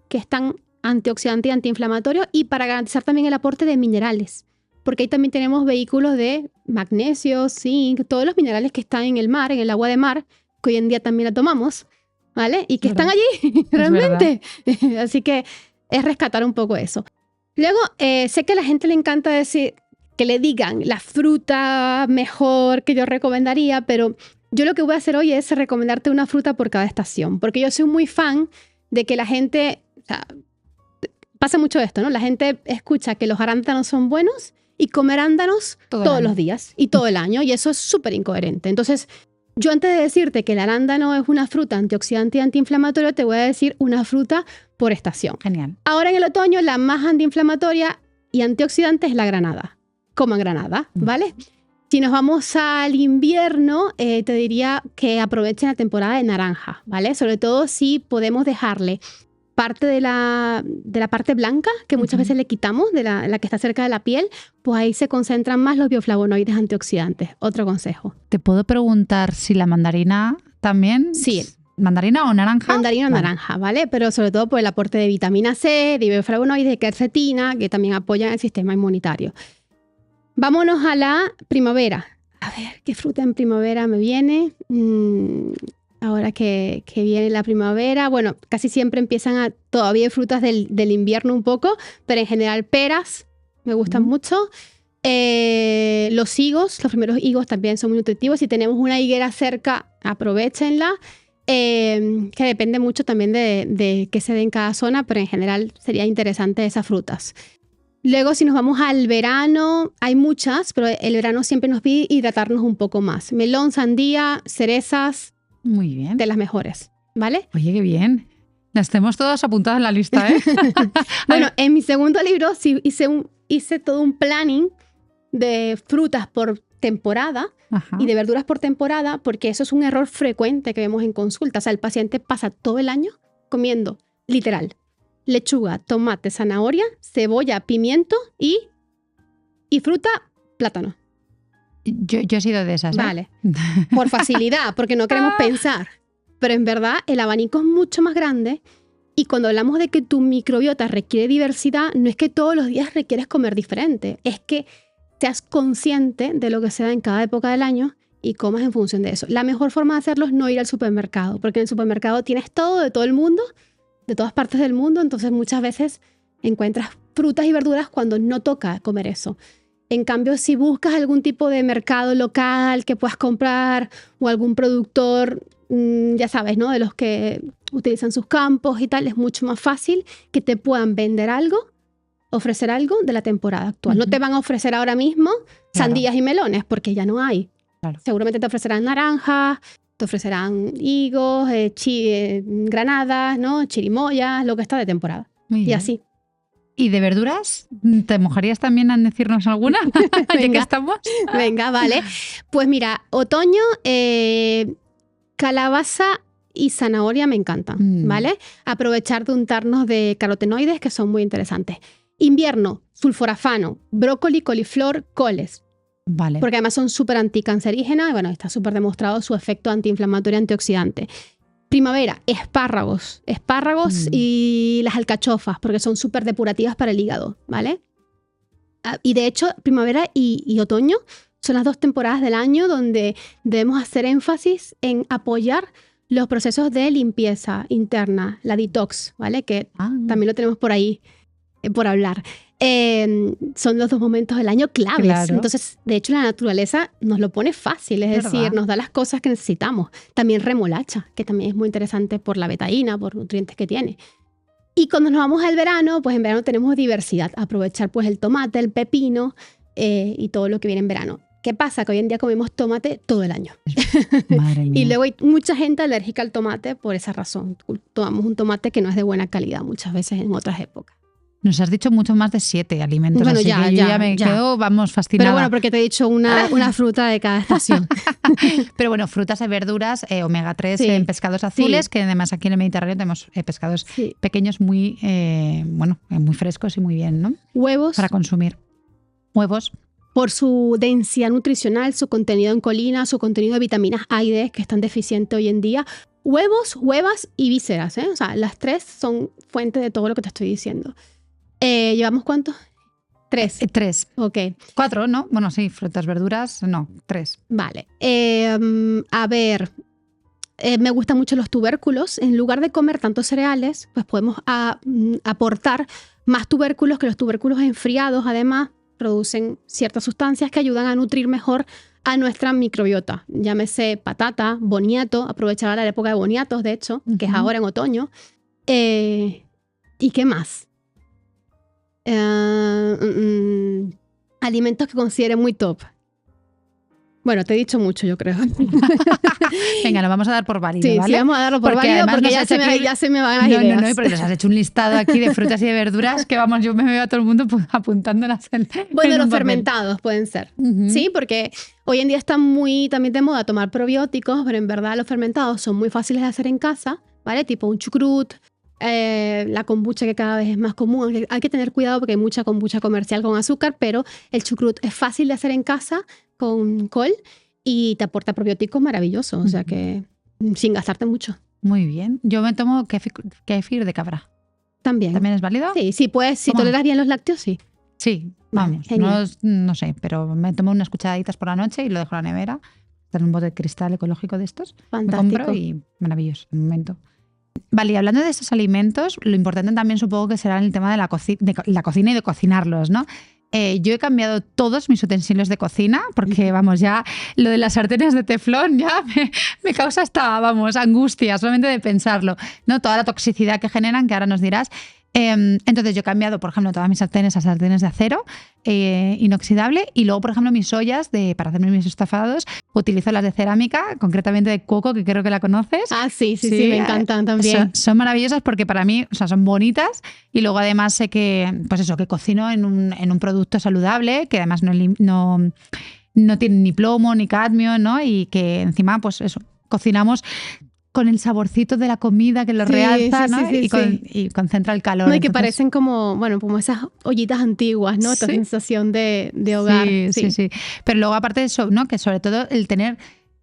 Speaker 1: que es tan antioxidante y antiinflamatorio, y para garantizar también el aporte de minerales, porque ahí también tenemos vehículos de magnesio, zinc, todos los minerales que están en el mar, en el agua de mar, que hoy en día también la tomamos, ¿vale? Y que están allí, realmente. Así que es rescatar un poco eso. Luego, sé que a la gente le encanta decir que le digan la fruta mejor que yo recomendaría, pero yo lo que voy a hacer hoy es recomendarte una fruta por cada estación, porque yo soy muy fan de que la gente, o sea, pasa mucho esto, ¿no? La gente escucha que los arándanos son buenos y comer arándanos todos los días y todo el año, y eso es súper incoherente. Entonces, yo antes de decirte que el arándano es una fruta antioxidante y antiinflamatoria, te voy a decir una fruta por estación.
Speaker 2: Genial.
Speaker 1: Ahora en el otoño, la más antiinflamatoria y antioxidante es la granada. Coman granada, ¿vale? Si nos vamos al invierno, te diría que aprovechen la temporada de naranja, ¿vale? Sobre todo si podemos dejarle parte de la parte blanca, que muchas veces le quitamos, de la que está cerca de la piel, pues ahí se concentran más los bioflavonoides antioxidantes. Otro consejo.
Speaker 2: ¿Te puedo preguntar si la mandarina también?
Speaker 1: Sí.
Speaker 2: ¿Mandarina o naranja?
Speaker 1: Mandarina o naranja, ¿vale? Pero sobre todo por el aporte de vitamina C, de bioflavonoides, de quercetina, que también apoyan el sistema inmunitario. Vámonos a la primavera. A ver, ¿qué fruta en primavera me viene? Ahora que viene la primavera, bueno, casi siempre empiezan todavía hay frutas del invierno un poco, pero en general peras me gustan mucho. Los higos, los primeros higos también son muy nutritivos. Si tenemos una higuera cerca, aprovéchenla, que depende mucho también de qué se dé en cada zona, pero en general sería interesante esas frutas. Luego, si nos vamos al verano, hay muchas, pero el verano siempre nos pide hidratarnos un poco más. Melón, sandía, cerezas.
Speaker 2: Muy bien.
Speaker 1: De las mejores, ¿vale?
Speaker 2: Oye, qué bien. Las tenemos todas apuntadas en la lista, ¿eh?
Speaker 1: Bueno, en mi segundo libro sí hice todo un planning de frutas por temporada. Ajá. Y de verduras por temporada, porque eso es un error frecuente que vemos en consulta. O sea, el paciente pasa todo el año comiendo, literal, lechuga, tomate, zanahoria, cebolla, pimiento y fruta, plátano.
Speaker 2: Yo he sido de esas, ¿eh?
Speaker 1: Vale, por facilidad, porque no queremos pensar. Pero en verdad el abanico es mucho más grande, y cuando hablamos de que tu microbiota requiere diversidad, no es que todos los días requieres comer diferente, es que seas consciente de lo que se da en cada época del año y comas en función de eso. La mejor forma de hacerlo es no ir al supermercado, porque en el supermercado tienes todo de todo el mundo, de todas partes del mundo, entonces muchas veces encuentras frutas y verduras cuando no toca comer eso. En cambio, si buscas algún tipo de mercado local que puedas comprar o algún productor, ya sabes, ¿no? De los que utilizan sus campos y tal, es mucho más fácil que te puedan vender algo, ofrecer algo de la temporada actual. No te van a ofrecer ahora mismo sandías y melones porque ya no hay. Claro. Seguramente te ofrecerán naranjas, te ofrecerán higos, granadas, ¿no? Chirimoyas, lo que está de temporada. Y así.
Speaker 2: ¿Y de verduras? ¿Te mojarías también en decirnos alguna? ¿Ya que estamos?
Speaker 1: Venga, vale. Pues mira, otoño, calabaza y zanahoria me encantan, ¿vale? Aprovechar de untarnos de carotenoides, que son muy interesantes. Invierno, sulforafano, brócoli, coliflor, coles.
Speaker 2: Vale.
Speaker 1: Porque además son súper anticancerígenas y bueno, está súper demostrado su efecto antiinflamatorio y antioxidante. Primavera, espárragos y las alcachofas, porque son súper depurativas para el hígado, ¿vale? Y de hecho, primavera y otoño son las 2 temporadas del año donde debemos hacer énfasis en apoyar los procesos de limpieza interna, la detox, ¿vale? Que también lo tenemos por ahí, por hablar. Son los 2 momentos del año claves. Claro. Entonces, de hecho, la naturaleza nos lo pone fácil, es decir, nos da las cosas que necesitamos. También remolacha, que también es muy interesante por la betaína, por nutrientes que tiene. Y cuando nos vamos al verano, pues en verano tenemos diversidad. Aprovechar pues el tomate, el pepino y todo lo que viene en verano. ¿Qué pasa? Que hoy en día comemos tomate todo el año. Madre mía. Y luego hay mucha gente alérgica al tomate por esa razón. Tomamos un tomate que no es de buena calidad muchas veces en otras épocas.
Speaker 2: Nos has dicho mucho más de 7 alimentos,
Speaker 1: Bueno,
Speaker 2: así
Speaker 1: ya,
Speaker 2: que yo
Speaker 1: ya,
Speaker 2: ya me
Speaker 1: ya.
Speaker 2: quedo, vamos, fascinada.
Speaker 1: Pero bueno, porque te he dicho una fruta de cada estación.
Speaker 2: Pero bueno, frutas y verduras, omega 3
Speaker 1: Sí,
Speaker 2: en pescados azules,
Speaker 1: sí.
Speaker 2: que además aquí en el Mediterráneo tenemos pescados
Speaker 1: Sí.
Speaker 2: pequeños muy, muy frescos y muy bien, ¿no?
Speaker 1: Huevos,
Speaker 2: Para consumir. Huevos.
Speaker 1: por su densidad nutricional, su contenido en colina, su contenido de vitaminas A y D, que están deficientes hoy en día. Huevos, huevas y vísceras, ¿eh? O sea, las 3 son fuente de todo lo que te estoy diciendo. ¿Llevamos cuántos? 3.
Speaker 2: 3.
Speaker 1: Ok,
Speaker 2: 4, ¿no? Bueno, sí, frutas, verduras, no, 3.
Speaker 1: vale. A ver, me gustan mucho los tubérculos. En lugar de comer tantos cereales, pues podemos aportar más tubérculos, que los tubérculos enfriados además producen ciertas sustancias que ayudan a nutrir mejor a nuestra microbiota. Llámese patata, boniato, aprovechar la época de boniatos, de hecho, que es ahora en otoño. ¿Y qué más? Alimentos que considere muy top. Bueno, te he dicho mucho, yo creo.
Speaker 2: Venga, lo vamos a dar por válido,
Speaker 1: Sí,
Speaker 2: ¿vale?
Speaker 1: sí, vamos a darlo por válido
Speaker 2: además
Speaker 1: porque
Speaker 2: nos
Speaker 1: ya
Speaker 2: has
Speaker 1: se,
Speaker 2: hecho
Speaker 1: me,
Speaker 2: aquí-
Speaker 1: ya se me van las
Speaker 2: No,
Speaker 1: ideas.
Speaker 2: porque nos has hecho un listado aquí de frutas y de verduras que vamos, yo me veo a todo el mundo apuntándolas en
Speaker 1: Bueno,
Speaker 2: en
Speaker 1: los
Speaker 2: un papel.
Speaker 1: fermentados pueden ser.
Speaker 2: Ujú.
Speaker 1: Sí, porque hoy en día está muy también de moda tomar probióticos, pero en verdad los fermentados son muy fáciles de hacer en casa, ¿vale? Tipo un chucrut, la kombucha, que cada vez es más común. Hay que tener cuidado porque hay mucha kombucha comercial con azúcar, pero el chucrut es fácil de hacer en casa con col y te aporta probióticos maravillosos, o sea que sin gastarte mucho.
Speaker 2: Muy bien. Yo me tomo kéfir de cabra.
Speaker 1: También.
Speaker 2: ¿También es válido?
Speaker 1: Sí, sí, pues si
Speaker 2: ¿Cómo?
Speaker 1: toleras bien los lácteos, sí.
Speaker 2: Sí,
Speaker 1: Vale,
Speaker 2: vamos.
Speaker 1: genial.
Speaker 2: No sé, pero me tomo unas cucharaditas por la noche y lo dejo en la nevera. Está en un bote de cristal ecológico de estos. Me
Speaker 1: Fantástico.
Speaker 2: compro y maravilloso, en un momento. Vale, y hablando de estos alimentos, lo importante también supongo que será el tema de la cocina y de cocinarlos, ¿no? Yo he cambiado todos mis utensilios de cocina porque, vamos, ya lo de las sartenes de teflón ya me causa hasta, vamos, angustia solamente de pensarlo, ¿no? Toda la toxicidad que generan, que ahora nos dirás. Entonces yo he cambiado, por ejemplo, todas mis sartenes a sartenes de acero inoxidable y luego, por ejemplo, mis ollas para hacerme mis estofados, utilizo las de cerámica, concretamente de coco, que creo que la conoces.
Speaker 1: Ah, sí, me encantan también.
Speaker 2: Son maravillosas porque para mí, o sea, son bonitas y luego además sé que, pues eso, que cocino en un producto saludable, que además no tiene ni plomo ni cadmio, ¿no? Y que encima, pues eso, cocinamos con el saborcito de la comida que lo
Speaker 1: Sí,
Speaker 2: realza,
Speaker 1: sí,
Speaker 2: ¿no?
Speaker 1: sí,
Speaker 2: Y concentra el calor.
Speaker 1: No, y que
Speaker 2: Entonces,
Speaker 1: parecen como, bueno, como esas ollitas antiguas, ¿no? Esta
Speaker 2: Sí.
Speaker 1: sensación de hogar.
Speaker 2: Sí. Pero luego, aparte de eso, ¿no? Que sobre todo el tener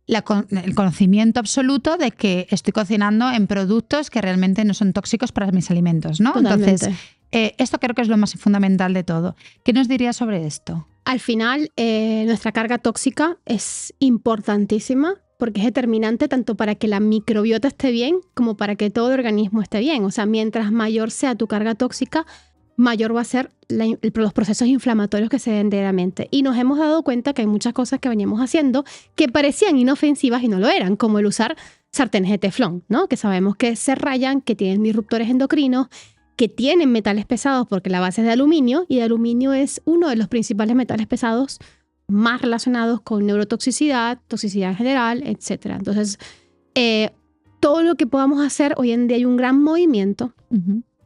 Speaker 2: el conocimiento absoluto de que estoy cocinando en productos que realmente no son tóxicos para mis alimentos, ¿no?
Speaker 1: Totalmente.
Speaker 2: Entonces, esto creo que es lo más fundamental de todo. ¿Qué nos dirías sobre esto?
Speaker 1: Al final, nuestra carga tóxica es importantísima porque es determinante tanto para que la microbiota esté bien como para que todo el organismo esté bien. O sea, mientras mayor sea tu carga tóxica, mayor va a ser los procesos inflamatorios que se den de la mente. Y nos hemos dado cuenta que hay muchas cosas que veníamos haciendo que parecían inofensivas y no lo eran, como el usar sartenes de teflón, ¿no? Que sabemos que se rayan, que tienen disruptores endocrinos, que tienen metales pesados porque la base es de aluminio y el aluminio es uno de los principales metales pesados más relacionados con neurotoxicidad, toxicidad en general, etc. Entonces, todo lo que podamos hacer, hoy en día hay un gran movimiento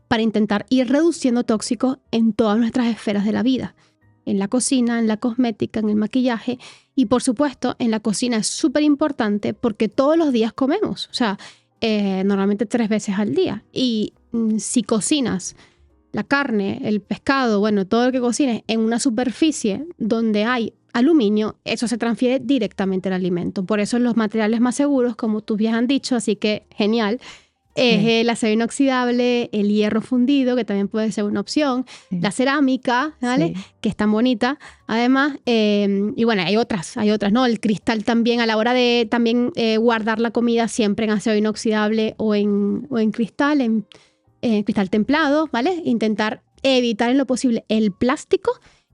Speaker 1: para intentar ir reduciendo tóxicos en todas nuestras esferas de la vida. En la cocina, en la cosmética, en el maquillaje y, por supuesto, en la cocina es súper importante porque todos los días comemos. O sea, normalmente 3 veces al día. Y si cocinas la carne, el pescado, bueno, todo lo que cocines en una superficie donde hay aluminio, eso se transfiere directamente al alimento. Por eso los materiales más seguros, como tú bien han dicho, así que genial, es el acero inoxidable, el hierro fundido, que también puede ser una opción, la cerámica, ¿vale? Que es tan bonita. Además, y bueno, hay otras, ¿no? El cristal también, a la hora de también guardar la comida siempre en acero inoxidable o en cristal, en cristal templado, ¿vale? Intentar evitar en lo posible el plástico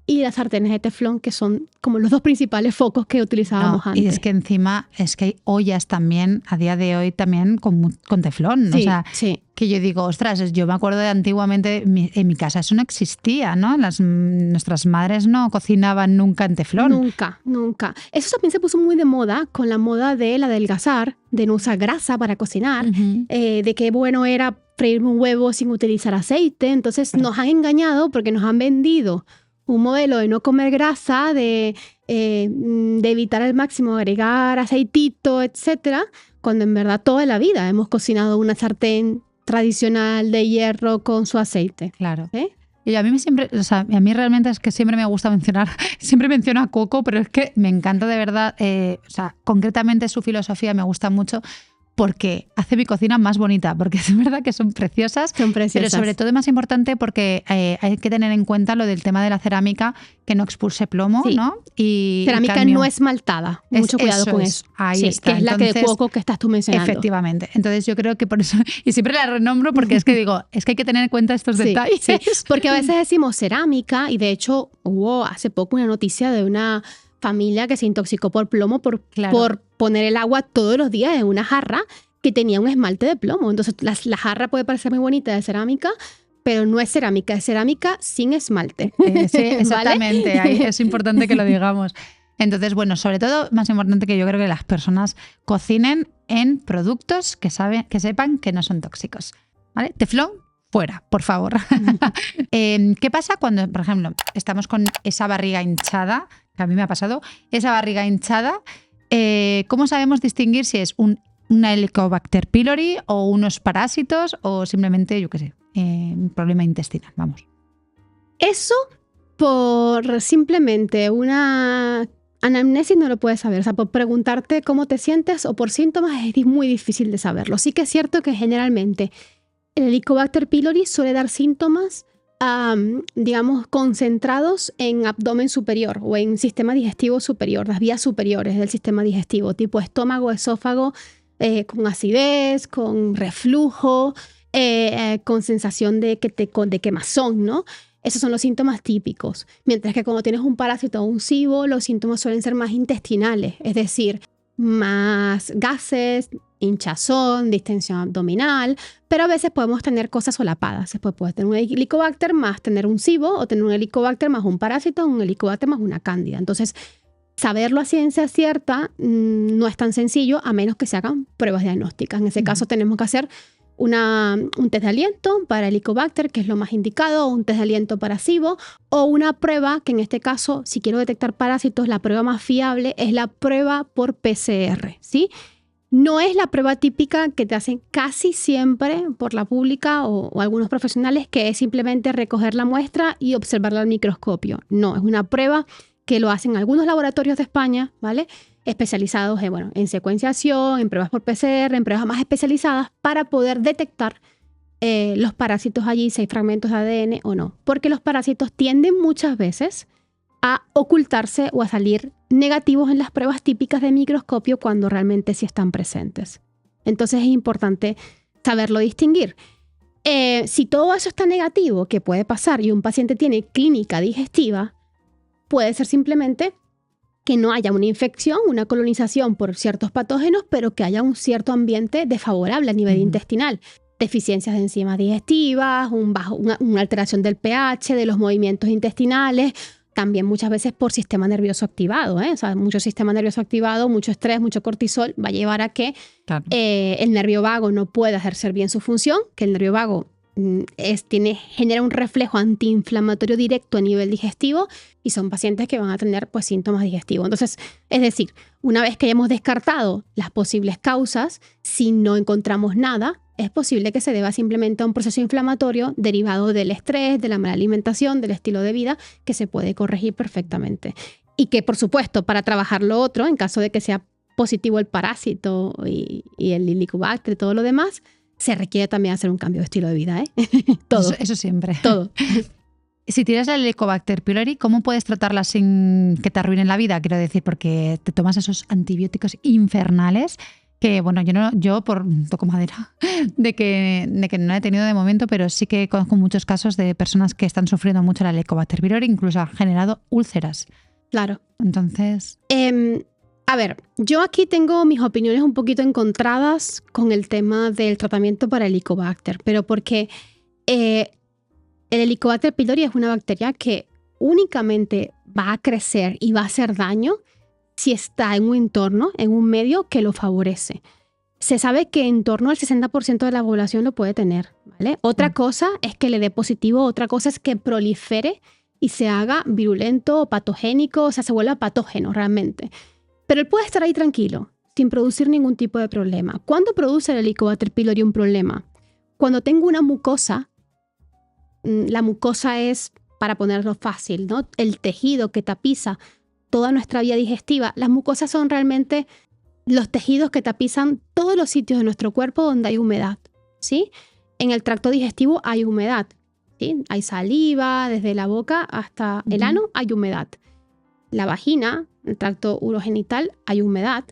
Speaker 1: y las sartenes de teflón, que son como los 2 principales focos que utilizábamos antes.
Speaker 2: Y es que encima es que hay ollas también, a día de hoy también con teflón.
Speaker 1: Sí,
Speaker 2: o sea,
Speaker 1: sí.
Speaker 2: que yo digo, ostras, yo me acuerdo de antiguamente en mi casa eso no existía, ¿no? Nuestras madres no cocinaban nunca en teflón.
Speaker 1: Nunca, nunca. Eso también se puso muy de moda con la moda del adelgazar, de no usar grasa para cocinar, de qué bueno era freír un huevo sin utilizar aceite. Entonces nos han engañado porque nos han vendido un modelo de no comer grasa, de evitar al máximo agregar aceitito, etcétera, cuando en verdad toda la vida hemos cocinado una sartén tradicional de hierro con su aceite.
Speaker 2: Claro. Y a mí a mí realmente es que siempre me gusta siempre menciono a Coco, pero es que me encanta de verdad, concretamente su filosofía me gusta mucho porque hace mi cocina más bonita, porque es verdad que son preciosas, pero sobre todo es más importante porque hay que tener en cuenta lo del tema de la cerámica, que no expulse plomo, sí. ¿no? Y
Speaker 1: cerámica no esmaltada, mucho cuidado con eso.
Speaker 2: Ahí está.
Speaker 1: Que es la que de Coco que estás tú mencionando.
Speaker 2: Efectivamente. Entonces yo creo que por eso, y siempre la renombro porque es que digo, es que hay que tener en cuenta estos detalles.
Speaker 1: Sí. Porque a veces decimos cerámica y de hecho hubo hace poco una noticia de una familia que se intoxicó por plomo por poner el agua todos los días en una jarra que tenía un esmalte de plomo. Entonces la jarra puede parecer muy bonita de cerámica, pero no es cerámica sin esmalte.
Speaker 2: Sí, exactamente. ¿Vale? Ahí es importante que lo digamos. Entonces, bueno, sobre todo, más importante que yo creo que las personas cocinen en productos que sepan que no son tóxicos. ¿Vale? Teflón, fuera, por favor. ¿Qué pasa cuando, por ejemplo, estamos con esa barriga hinchada? Que a mí me ha pasado, esa barriga hinchada, ¿cómo sabemos distinguir si es una Helicobacter pylori o unos parásitos o simplemente, yo qué sé, un problema intestinal? Vamos.
Speaker 1: Eso por simplemente una anamnesis no lo puedes saber. O sea, por preguntarte cómo te sientes o por síntomas es muy difícil de saberlo. Sí que es cierto que generalmente el Helicobacter pylori suele dar síntomas digamos, concentrados en abdomen superior o en sistema digestivo superior, las vías superiores del sistema digestivo, tipo estómago, esófago, con acidez, con reflujo, con sensación de quemazón, ¿no? Esos son los síntomas típicos. Mientras que cuando tienes un parásito o un SIBO, los síntomas suelen ser más intestinales, es decir, más gases, hinchazón, distensión abdominal, pero a veces podemos tener cosas solapadas. Después puedes tener un helicobacter más tener un SIBO o tener un helicobacter más un parásito o un helicobacter más una cándida. Entonces, saberlo a ciencia cierta no es tan sencillo a menos que se hagan pruebas diagnósticas. En ese caso tenemos que hacer un test de aliento para Helicobacter, que es lo más indicado, o un test de aliento para SIBO, o una prueba, que en este caso, si quiero detectar parásitos, la prueba más fiable es la prueba por PCR, ¿sí? No es la prueba típica que te hacen casi siempre por la pública o algunos profesionales, que es simplemente recoger la muestra y observarla al microscopio. No, es una prueba que lo hacen algunos laboratorios de España, ¿vale? Especializados en secuenciación, en pruebas por PCR, en pruebas más especializadas para poder detectar los parásitos allí, si hay fragmentos de ADN o no. Porque los parásitos tienden muchas veces a ocultarse o a salir negativos en las pruebas típicas de microscopio cuando realmente sí están presentes. Entonces es importante saberlo distinguir. Si todo eso está negativo, que puede pasar, y un paciente tiene clínica digestiva, puede ser simplemente que no haya una infección, una colonización por ciertos patógenos, pero que haya un cierto ambiente desfavorable a nivel intestinal. Deficiencias de enzimas digestivas, una alteración del pH, de los movimientos intestinales, también muchas veces por sistema nervioso activado, O sea, mucho sistema nervioso activado, mucho estrés, mucho cortisol va a llevar a que el nervio vago no pueda ejercer bien su función, que el nervio vago genera un reflejo antiinflamatorio directo a nivel digestivo y son pacientes que van a tener pues síntomas digestivos. Entonces, es decir, una vez que hayamos descartado las posibles causas, si no encontramos nada, es posible que se deba simplemente a un proceso inflamatorio derivado del estrés, de la mala alimentación, del estilo de vida, que se puede corregir perfectamente. Y que, por supuesto, para trabajar lo otro, en caso de que sea positivo el parásito y el Helicobacter y todo lo demás, se requiere también hacer un cambio de estilo de vida, Todo.
Speaker 2: Eso siempre.
Speaker 1: Todo.
Speaker 2: Si tienes la Helicobacter pylori, ¿cómo puedes tratarla sin que te arruinen la vida? Quiero decir, porque te tomas esos antibióticos infernales que, bueno, yo toco madera, de que no he tenido de momento, pero sí que conozco muchos casos de personas que están sufriendo mucho la Helicobacter pylori, incluso ha generado úlceras.
Speaker 1: Claro.
Speaker 2: Entonces...
Speaker 1: A ver, yo aquí tengo mis opiniones un poquito encontradas con el tema del tratamiento para Helicobacter, pero porque el Helicobacter pylori es una bacteria que únicamente va a crecer y va a hacer daño si está en un entorno, en un medio que lo favorece. Se sabe que en torno al 60% de la población lo puede tener, ¿vale? Otra cosa es que le dé positivo, otra cosa es que prolifere y se haga virulento o patogénico, o sea, se vuelva patógeno realmente. Pero él puede estar ahí tranquilo, sin producir ningún tipo de problema. ¿Cuándo produce el Helicobacter pylori un problema? Cuando tengo una mucosa, la mucosa es, para ponerlo fácil, ¿no? El tejido que tapiza toda nuestra vía digestiva. Las mucosas son realmente los tejidos que tapizan todos los sitios de nuestro cuerpo donde hay humedad, ¿sí? En el tracto digestivo hay humedad, ¿sí? Hay saliva, desde la boca hasta el ano hay humedad. La vagina, el tracto urogenital, hay humedad.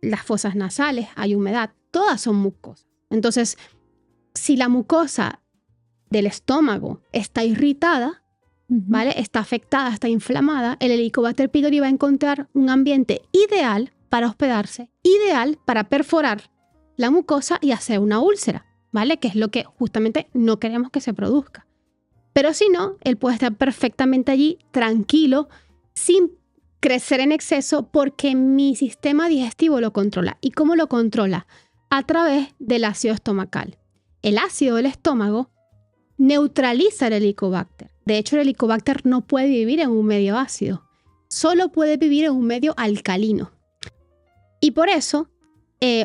Speaker 1: Las fosas nasales, hay humedad. Todas son mucosas. Entonces, si la mucosa del estómago está irritada, ¿vale? Está afectada, está inflamada, el Helicobacter pylori va a encontrar un ambiente ideal para hospedarse, ideal para perforar la mucosa y hacer una úlcera, ¿vale? Que es lo que justamente no queremos que se produzca. Pero si no, él puede estar perfectamente allí, tranquilo, sin crecer en exceso, porque mi sistema digestivo lo controla. ¿Y cómo lo controla? A través del ácido estomacal. El ácido del estómago neutraliza el Helicobacter. De hecho, el Helicobacter no puede vivir en un medio ácido. Solo puede vivir en un medio alcalino. Y por eso,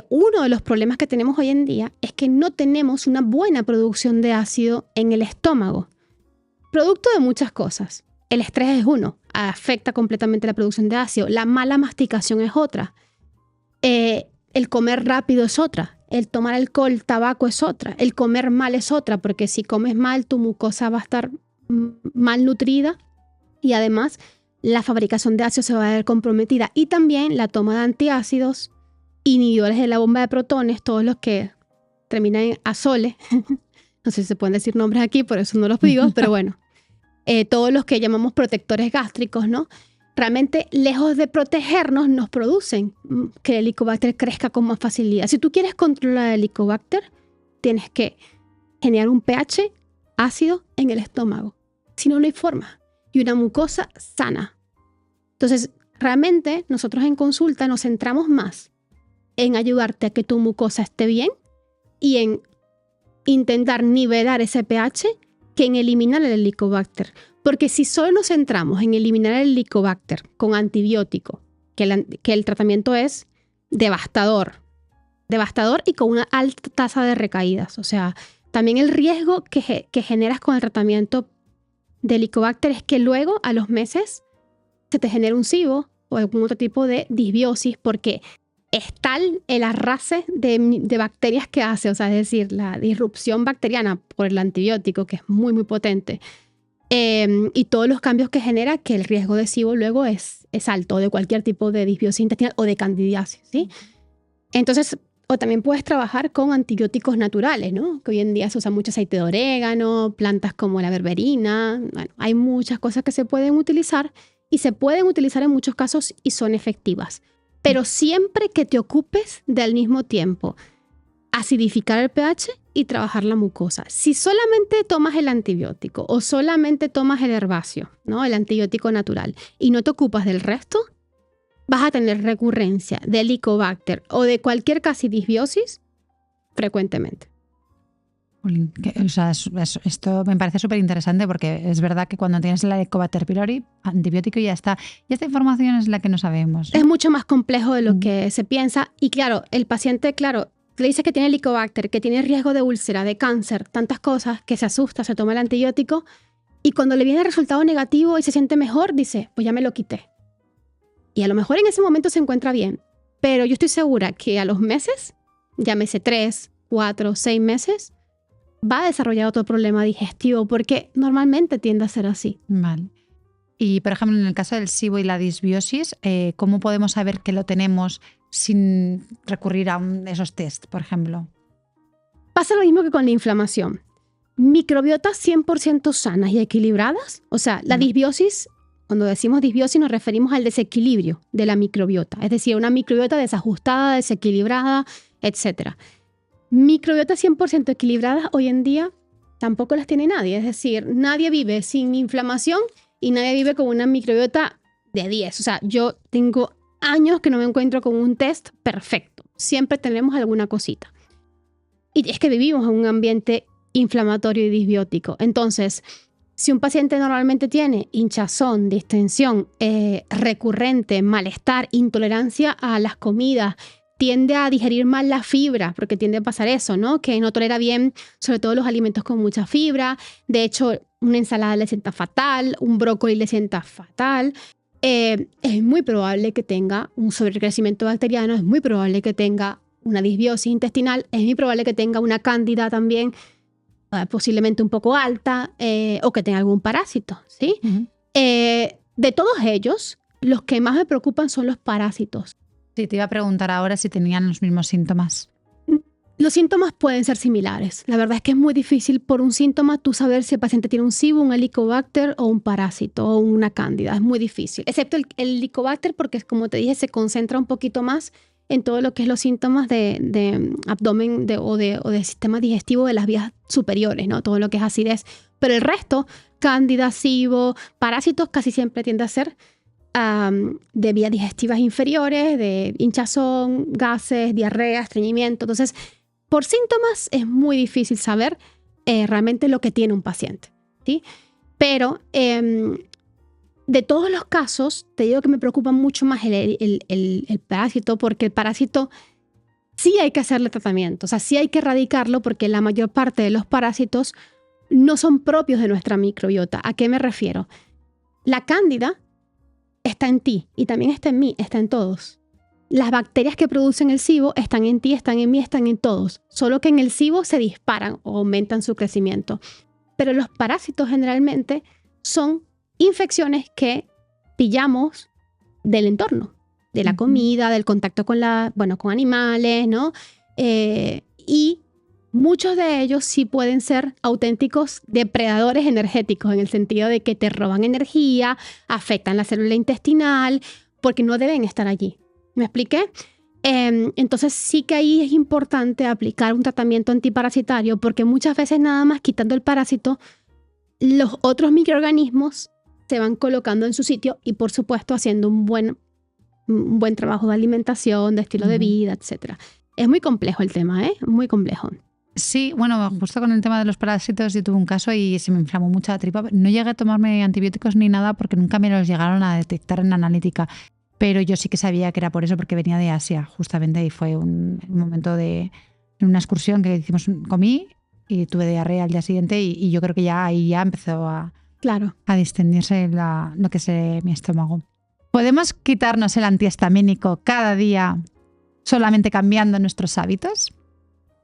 Speaker 1: uno de los problemas que tenemos hoy en día es que no tenemos una buena producción de ácido en el estómago. Producto de muchas cosas. El estrés es uno, afecta completamente la producción de ácido. La mala masticación es otra. El comer rápido es otra. El tomar alcohol, tabaco es otra. El comer mal es otra, porque si comes mal, tu mucosa va a estar mal nutrida y además la fabricación de ácido se va a ver comprometida. Y también la toma de antiácidos, inhibidores de la bomba de protones, todos los que terminan en azole. No sé si se pueden decir nombres aquí, por eso no los digo, pero bueno. Todos los que llamamos protectores gástricos, ¿no? Realmente, lejos de protegernos, nos producen que el Helicobacter crezca con más facilidad. Si tú quieres controlar el Helicobacter, tienes que generar un pH ácido en el estómago. Si no, no hay forma. Y una mucosa sana. Entonces, realmente, nosotros en consulta nos centramos más en ayudarte a que tu mucosa esté bien y en intentar nivelar ese pH que en eliminar el Helicobacter. Porque si solo nos centramos en eliminar el Helicobacter con antibiótico, que el tratamiento es devastador y con una alta tasa de recaídas. O sea, también el riesgo que generas con el tratamiento de Helicobacter es que luego, a los meses, se te genera un SIBO o algún otro tipo de disbiosis, porque es tal el arrase de bacterias que hace, o sea, es decir, la disrupción bacteriana por el antibiótico, que es muy, muy potente, y todos los cambios que genera, que el riesgo de SIBO luego es alto, de cualquier tipo de disbiosis intestinal o de candidiasis, ¿sí? Entonces, o también puedes trabajar con antibióticos naturales, ¿no? Que hoy en día se usa mucho aceite de orégano, plantas como la berberina. Bueno, hay muchas cosas que se pueden utilizar y se pueden utilizar en muchos casos y son efectivas. Pero siempre que te ocupes de al mismo tiempo acidificar el pH y trabajar la mucosa. Si solamente tomas el antibiótico o solamente tomas el herbáceo, ¿no? El antibiótico natural, y no te ocupas del resto, vas a tener recurrencia de Helicobacter o de cualquier casi disbiosis frecuentemente.
Speaker 2: O sea, esto me parece súper interesante, porque es verdad que cuando tienes el Helicobacter pylori, antibiótico y ya está. Y esta información es la que no sabemos.
Speaker 1: Es mucho más complejo de lo que se piensa. Y claro, el paciente, le dice que tiene Helicobacter, que tiene riesgo de úlcera, de cáncer, tantas cosas, que se asusta, se toma el antibiótico. Y cuando le viene el resultado negativo y se siente mejor, dice, pues ya me lo quité. Y a lo mejor en ese momento se encuentra bien. Pero yo estoy segura que a los meses, llámese 3, 4, 6 meses, va a desarrollar otro problema digestivo, porque normalmente tiende a ser así.
Speaker 2: Vale. Y, por ejemplo, en el caso del SIBO y la disbiosis, ¿cómo podemos saber que lo tenemos sin recurrir a esos test, por ejemplo?
Speaker 1: Pasa lo mismo que con la inflamación. Microbiotas 100% sanas y equilibradas. O sea, la disbiosis Cuando decimos disbiosis nos referimos al desequilibrio de la microbiota, es decir, una microbiota desajustada, desequilibrada, etc. Microbiotas 100% equilibradas hoy en día tampoco las tiene nadie, es decir, nadie vive sin inflamación y nadie vive con una microbiota de 10. O sea, yo tengo años que no me encuentro con un test perfecto. Siempre tenemos alguna cosita. Y es que vivimos en un ambiente inflamatorio y disbiótico. Entonces, si un paciente normalmente tiene hinchazón, distensión recurrente, malestar, intolerancia a las comidas, tiende a digerir mal la fibra, porque tiende a pasar eso, ¿no? Que no tolera bien, sobre todo los alimentos con mucha fibra. De hecho, una ensalada le sienta fatal, un brócoli le sienta fatal. Es muy probable que tenga un sobrecrecimiento bacteriano, es muy probable que tenga una disbiosis intestinal, es muy probable que tenga una cándida también, posiblemente un poco alta, o que tenga algún parásito, ¿sí? Uh-huh. De todos ellos, los que más me preocupan son los parásitos.
Speaker 2: Sí, te iba a preguntar ahora si tenían los mismos síntomas.
Speaker 1: Los síntomas pueden ser similares. La verdad es que es muy difícil por un síntoma tú saber si el paciente tiene un SIBO, un Helicobacter o un parásito o una cándida. Es muy difícil. Excepto el Helicobacter porque, como te dije, se concentra un poquito más en todo lo que es los síntomas de abdomen o de sistema digestivo de las vías superiores, ¿no? Todo lo que es acidez. Pero el resto, cándida, SIBO, parásitos, casi siempre tiende a ser de vías digestivas inferiores, de hinchazón, gases, diarrea, estreñimiento. Entonces, por síntomas es muy difícil saber realmente lo que tiene un paciente, ¿sí? Pero de todos los casos, te digo que me preocupa mucho más el parásito, porque el parásito sí hay que hacerle tratamiento, o sea, sí hay que erradicarlo porque la mayor parte de los parásitos no son propios de nuestra microbiota. ¿A qué me refiero? La cándida está en ti y también está en mí, está en todos. Las bacterias que producen el SIBO están en ti, están en mí, están en todos. Solo que en el SIBO se disparan o aumentan su crecimiento. Pero los parásitos generalmente son infecciones que pillamos del entorno, de la comida, del contacto con animales, ¿no? Y muchos de ellos sí pueden ser auténticos depredadores energéticos, en el sentido de que te roban energía, afectan la célula intestinal, porque no deben estar allí. ¿Me expliqué? Entonces sí que ahí es importante aplicar un tratamiento antiparasitario, porque muchas veces nada más quitando el parásito, los otros microorganismos se van colocando en su sitio y, por supuesto, haciendo un buen trabajo de alimentación, de estilo de vida, etc. Es muy complejo el tema, ¿eh? Muy complejo.
Speaker 2: Sí, bueno, justo con el tema de los parásitos yo tuve un caso y se me inflamó mucho la tripa. No llegué a tomarme antibióticos ni nada porque nunca me los llegaron a detectar en la analítica. Pero yo sí que sabía que era por eso, porque venía de Asia, justamente, y fue un momento en una excursión que hicimos, comí y tuve diarrea al día siguiente y yo creo que ahí empezó a distendirse lo que es mi estómago. ¿Podemos quitarnos el antihistamínico cada día solamente cambiando nuestros hábitos?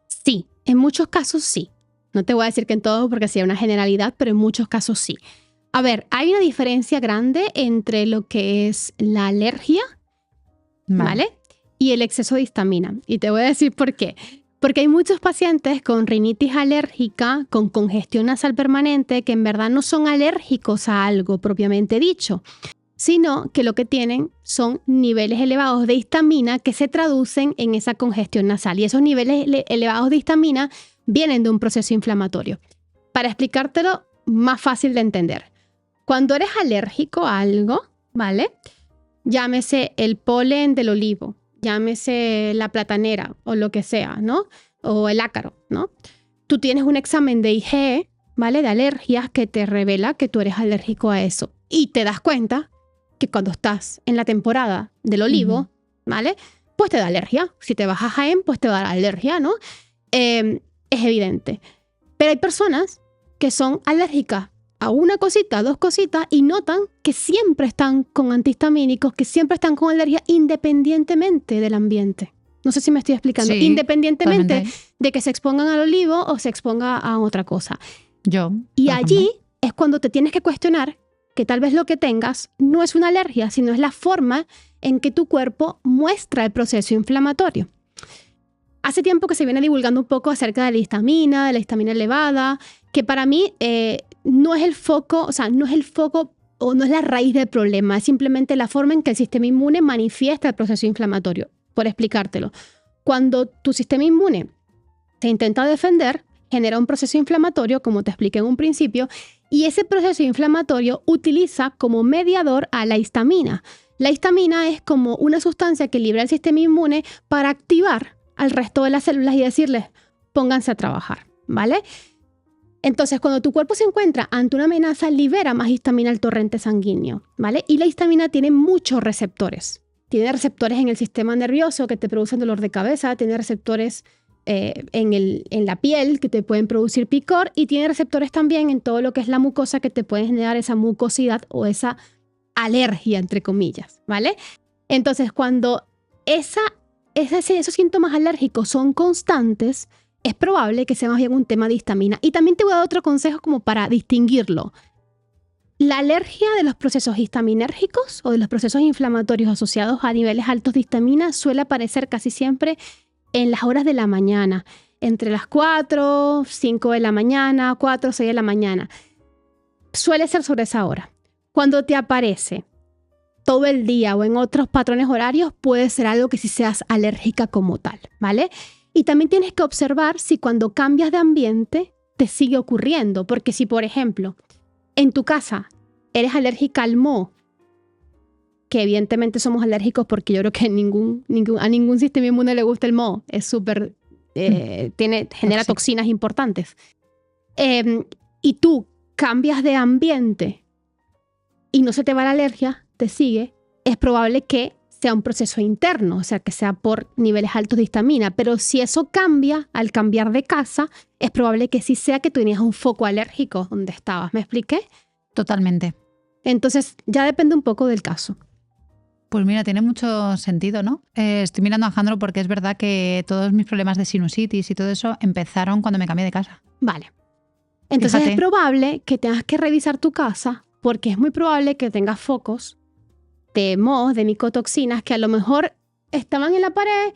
Speaker 1: Sí, en muchos casos sí. No te voy a decir que en todos porque sería una generalidad, pero en muchos casos sí. A ver, hay una diferencia grande entre lo que es la alergia, ¿vale? Y el exceso de histamina. Y te voy a decir por qué. Porque hay muchos pacientes con rinitis alérgica, con congestión nasal permanente, que en verdad no son alérgicos a algo propiamente dicho, sino que lo que tienen son niveles elevados de histamina que se traducen en esa congestión nasal. Y esos niveles elevados de histamina vienen de un proceso inflamatorio. Para explicártelo más fácil de entender. Cuando eres alérgico a algo, ¿vale? Llámese el polen del olivo, llámese la platanera o lo que sea, ¿no? O el ácaro, ¿no? Tú tienes un examen de IgE, ¿vale? De alergias que te revela que tú eres alérgico a eso. Y te das cuenta que cuando estás en la temporada del olivo, ¿vale? Pues te da alergia. Si te vas a Jaén, pues te va a dar alergia, ¿no? Es evidente. Pero hay personas que son alérgicas a una cosita, dos cositas, y notan que siempre están con antihistamínicos, que siempre están con alergia independientemente del ambiente. No sé si me estoy explicando. Sí, independientemente totalmente. De que se expongan al olivo o se exponga a otra cosa. Y allí es cuando te tienes que cuestionar que tal vez lo que tengas no es una alergia, sino es la forma en que tu cuerpo muestra el proceso inflamatorio. Hace tiempo que se viene divulgando un poco acerca de la histamina elevada, que para mí no es el foco, o sea, no es el foco o no es la raíz del problema, es simplemente la forma en que el sistema inmune manifiesta el proceso inflamatorio. Por explicártelo, cuando tu sistema inmune se intenta defender, genera un proceso inflamatorio, como te expliqué en un principio, y ese proceso inflamatorio utiliza como mediador a la histamina. La histamina es como una sustancia que libera el sistema inmune para activar al resto de las células y decirles, pónganse a trabajar, ¿vale? Entonces, cuando tu cuerpo se encuentra ante una amenaza, libera más histamina al torrente sanguíneo, ¿vale? Y la histamina tiene muchos receptores. Tiene receptores en el sistema nervioso que te producen dolor de cabeza, tiene receptores en la piel que te pueden producir picor y tiene receptores también en todo lo que es la mucosa que te pueden generar esa mucosidad o esa alergia, entre comillas, ¿vale? Entonces, cuando esos síntomas alérgicos son constantes, es probable que sea más bien un tema de histamina. Y también te voy a dar otro consejo como para distinguirlo. La alergia de los procesos histaminérgicos o de los procesos inflamatorios asociados a niveles altos de histamina suele aparecer casi siempre en las horas de la mañana, entre las 4, 5 de la mañana, 4, 6 de la mañana. Suele ser sobre esa hora. Cuando te aparece todo el día o en otros patrones horarios, puede ser algo que sí seas alérgica como tal, ¿vale? Y también tienes que observar si cuando cambias de ambiente te sigue ocurriendo, porque si, por ejemplo, en tu casa eres alérgica al moho, que evidentemente somos alérgicos porque yo creo que a ningún sistema inmune le gusta el moho, es súper, genera toxinas importantes. Y tú cambias de ambiente y no se te va la alergia, te sigue, es probable que sea un proceso interno, o sea, que sea por niveles altos de histamina. Pero si eso cambia al cambiar de casa, es probable que sí sea que tú tenías un foco alérgico donde estabas. ¿Me expliqué?
Speaker 2: Totalmente.
Speaker 1: Entonces, ya depende un poco del caso.
Speaker 2: Pues mira, tiene mucho sentido, ¿no? Estoy mirando a Jandro porque es verdad que todos mis problemas de sinusitis y todo eso empezaron cuando me cambié de casa.
Speaker 1: Vale. Entonces
Speaker 2: Fíjate.
Speaker 1: es probable que tengas que revisar tu casa porque es muy probable que tengas focos de mohos, de micotoxinas que a lo mejor estaban en la pared,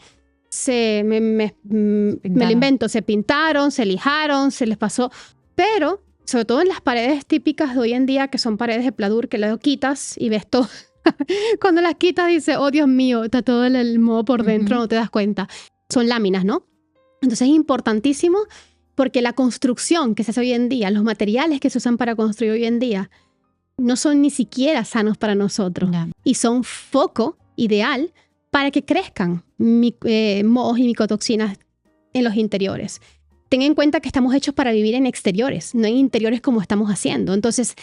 Speaker 1: me lo invento, se pintaron, se lijaron, se les pasó, pero sobre todo en las paredes típicas de hoy en día, que son paredes de pladur, que luego quitas y ves todo. Cuando las quitas dices, oh Dios mío, está todo el moho por dentro, no te das cuenta. Son láminas, ¿no? Entonces es importantísimo porque la construcción que se hace hoy en día, los materiales que se usan para construir hoy en día, no son ni siquiera sanos para nosotros.
Speaker 2: Ya.
Speaker 1: Y son foco ideal para que crezcan mohos y micotoxinas en los interiores. Ten en cuenta que estamos hechos para vivir en exteriores, no en interiores como estamos haciendo. Entonces,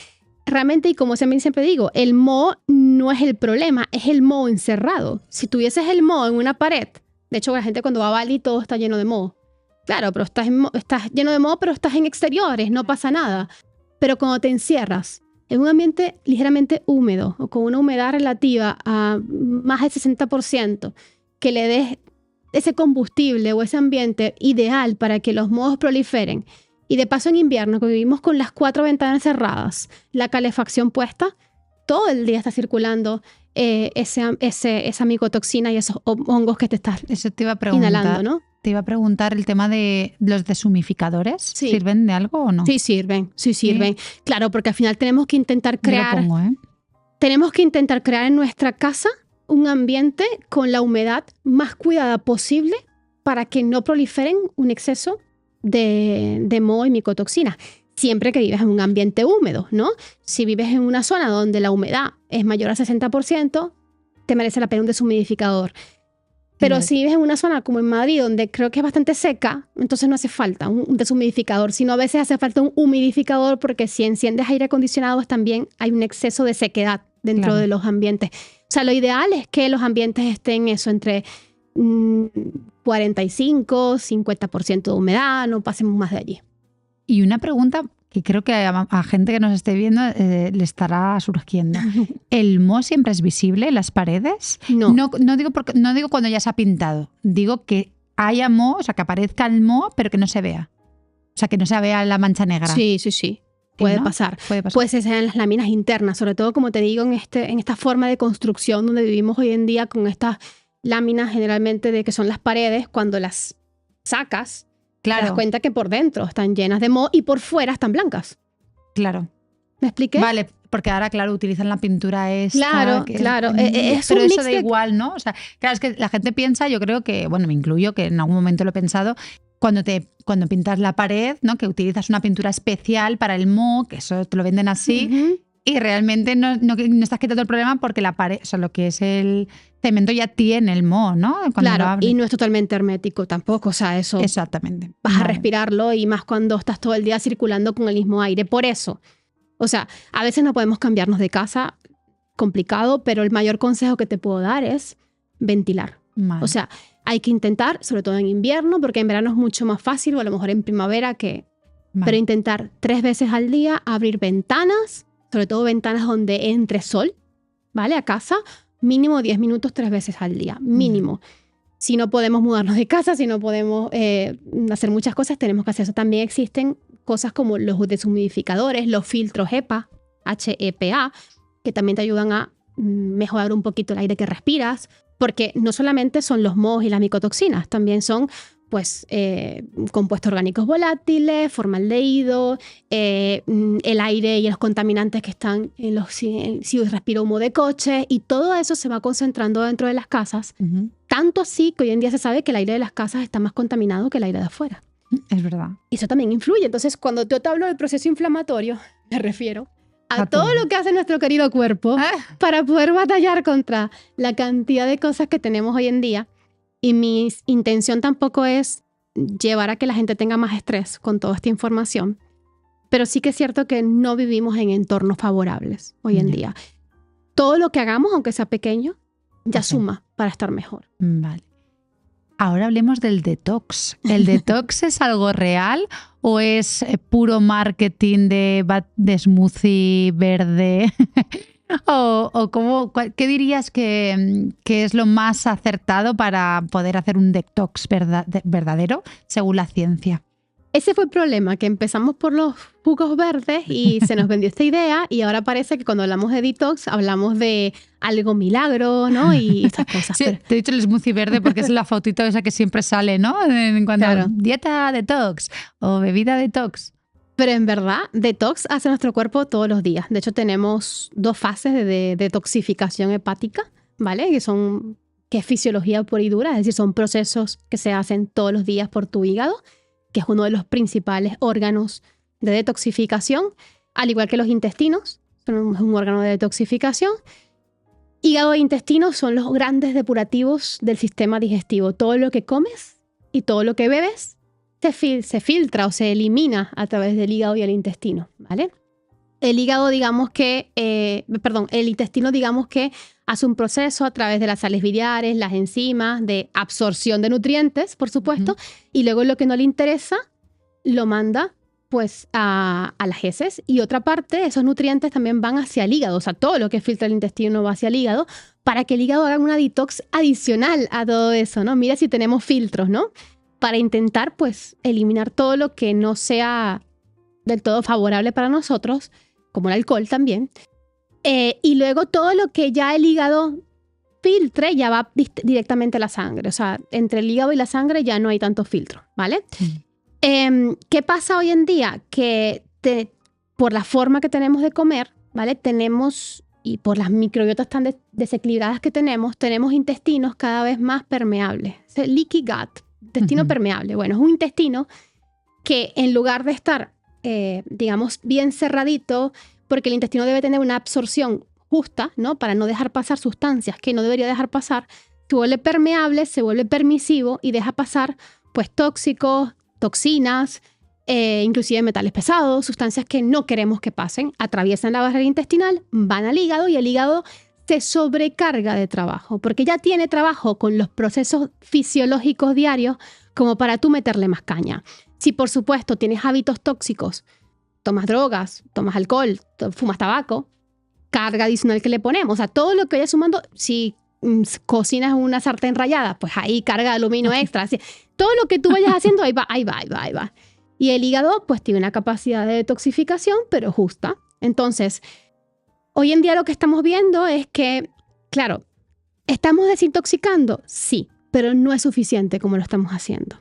Speaker 1: realmente, y como siempre digo, el moho no es el problema, es el moho encerrado. Si tuvieses el moho en una pared, de hecho la gente cuando va a Bali todo está lleno de moho. Claro, pero estás lleno de moho, pero estás en exteriores, no pasa nada. Pero cuando te encierras en un ambiente ligeramente húmedo o con una humedad relativa a más del 60%, que le des ese combustible o ese ambiente ideal para que los mohos proliferen. Y de paso en invierno, que vivimos con las 4 ventanas cerradas, la calefacción puesta, todo el día está circulando esa micotoxina y esos hongos que te estás
Speaker 2: Eso te iba a preguntar,
Speaker 1: inhalando, ¿no?
Speaker 2: Te iba a preguntar el tema de los deshumificadores.
Speaker 1: Sí.
Speaker 2: ¿Sirven de algo o no?
Speaker 1: Sí sirven. Claro, porque al final tenemos que intentar crear...
Speaker 2: Yo lo pongo,
Speaker 1: Tenemos que intentar crear en nuestra casa un ambiente con la humedad más cuidada posible para que no proliferen un exceso de moho y micotoxinas. Siempre que vives en un ambiente húmedo, ¿no? Si vives en una zona donde la humedad es mayor al 60%, te merece la pena un deshumidificador. Pero si vives en una zona como en Madrid, donde creo que es bastante seca, entonces no hace falta un deshumidificador, sino a veces hace falta un humidificador porque si enciendes aire acondicionado también hay un exceso de sequedad dentro de los ambientes. O sea, lo ideal es que los ambientes estén eso entre 45, 50% de humedad, no pasemos más de allí.
Speaker 2: Y una pregunta que creo que a gente que nos esté viendo le estará surgiendo. ¿El moho siempre es visible en las paredes?
Speaker 1: No.
Speaker 2: No digo cuando ya se ha pintado. Digo que haya moho, o sea, que aparezca el moho, pero que no se vea. O sea, que no se vea la mancha negra.
Speaker 1: Sí. Puede
Speaker 2: ¿no?
Speaker 1: pasar.
Speaker 2: Puede pasar.
Speaker 1: Puede ser en las láminas internas, sobre todo, como te digo, en esta forma de construcción donde vivimos hoy en día con estas láminas generalmente de que son las paredes, cuando las sacas,
Speaker 2: Claro.
Speaker 1: te das cuenta que por dentro están llenas de moho y por fuera están blancas.
Speaker 2: Claro.
Speaker 1: ¿Me expliqué?
Speaker 2: Vale, porque ahora, claro, utilizan la pintura esta.
Speaker 1: Claro, claro. Es
Speaker 2: pero
Speaker 1: un
Speaker 2: eso
Speaker 1: mix
Speaker 2: da
Speaker 1: de...
Speaker 2: igual, ¿no? O sea, claro, es que la gente piensa, yo creo que, bueno, me incluyo, que en algún momento lo he pensado, cuando pintas la pared, ¿no? Que utilizas una pintura especial para el moho, que eso te lo venden así, y realmente no estás quitando el problema porque la pared, o sea, lo que es el cemento ya tiene el moho, ¿no? Cuando
Speaker 1: Claro, y no es totalmente hermético tampoco, o sea, eso
Speaker 2: exactamente.
Speaker 1: vas a respirarlo y más cuando estás todo el día circulando con el mismo aire. Por eso, o sea, a veces no podemos cambiarnos de casa, complicado, pero el mayor consejo que te puedo dar es ventilar.
Speaker 2: Vale.
Speaker 1: O sea, hay que intentar, sobre todo en invierno, porque en verano es mucho más fácil, o a lo mejor en primavera, pero intentar 3 veces al día abrir ventanas, sobre todo ventanas donde entre sol, ¿vale? A casa, mínimo 10 minutos 3 veces al día, mínimo. Si no podemos mudarnos de casa, si no podemos hacer muchas cosas, tenemos que hacer eso. También existen cosas como los deshumidificadores, los filtros HEPA, HEPA, que también te ayudan a mejorar un poquito el aire que respiras, porque no solamente son los mohos y las micotoxinas, también son pues compuestos orgánicos volátiles, formaldehído, el aire y los contaminantes que están si respiro humo de coche, y todo eso se va concentrando dentro de las casas, tanto así que hoy en día se sabe que el aire de las casas está más contaminado que el aire de afuera.
Speaker 2: Es verdad.
Speaker 1: Y eso también influye. Entonces, cuando yo te hablo del proceso inflamatorio, me refiero a todo lo que hace nuestro querido cuerpo para poder batallar contra la cantidad de cosas que tenemos hoy en día. Y mi intención tampoco es llevar a que la gente tenga más estrés con toda esta información, pero sí que es cierto que no vivimos en entornos favorables hoy en día. Todo lo que hagamos, aunque sea pequeño, ya suma para estar mejor.
Speaker 2: Vale. Ahora hablemos del detox. ¿El detox es algo real o es puro marketing de smoothie verde? ¿Qué dirías que es lo más acertado para poder hacer un detox verdadero según la ciencia?
Speaker 1: Ese fue el problema, que empezamos por los jugos verdes y se nos vendió esta idea, y ahora parece que cuando hablamos de detox hablamos de algo milagro, ¿no? Y estas cosas.
Speaker 2: Sí, te he dicho el smoothie verde porque es la fotito esa que siempre sale, ¿no? En cuanto a dieta detox o bebida detox.
Speaker 1: Pero en verdad, detox hace nuestro cuerpo todos los días. De hecho, tenemos 2 fases de detoxificación hepática, ¿vale? Que es fisiología pura y dura, es decir, son procesos que se hacen todos los días por tu hígado, que es uno de los principales órganos de detoxificación, al igual que los intestinos, son un órgano de detoxificación. Hígado e intestino son los grandes depurativos del sistema digestivo. Todo lo que comes y todo lo que bebes se filtra o se elimina a través del hígado y el intestino, ¿vale? El hígado, digamos que, el intestino, digamos que hace un proceso a través de las sales biliares, las enzimas, de absorción de nutrientes, por supuesto, y luego lo que no le interesa lo manda pues a las heces, y otra parte, esos nutrientes también van hacia el hígado, o sea, todo lo que filtra el intestino va hacia el hígado, para que el hígado haga una detox adicional a todo eso, ¿no? Mira si tenemos filtros, ¿no? Para intentar pues eliminar todo lo que no sea del todo favorable para nosotros, como el alcohol también. Y luego todo lo que ya el hígado filtre ya va directamente a la sangre. O sea, entre el hígado y la sangre ya no hay tanto filtro, ¿vale? ¿Qué pasa hoy en día? Que por la forma que tenemos de comer, ¿vale? Y por las microbiotas tan desequilibradas que tenemos intestinos cada vez más permeables. O sea, leaky gut, intestino permeable. Bueno, es un intestino que en lugar de estar, digamos, bien cerradito, porque el intestino debe tener una absorción justa, ¿no? Para no dejar pasar sustancias que no debería dejar pasar, se vuelve permeable, se vuelve permisivo y deja pasar pues tóxicos, toxinas, inclusive metales pesados, sustancias que no queremos que pasen, atraviesan la barrera intestinal, van al hígado y el hígado se sobrecarga de trabajo, porque ya tiene trabajo con los procesos fisiológicos diarios como para tú meterle más caña. Si por supuesto tienes hábitos tóxicos, tomas drogas, tomas alcohol, fumas tabaco, carga adicional que le ponemos, o sea, todo lo que vaya sumando, si cocinas una sartén rallada, pues ahí carga de aluminio extra, así, todo lo que tú vayas haciendo, ahí va. Y el hígado pues tiene una capacidad de detoxificación, pero justa. Entonces, hoy en día lo que estamos viendo es que, claro, ¿estamos desintoxicando? Sí, pero no es suficiente como lo estamos haciendo.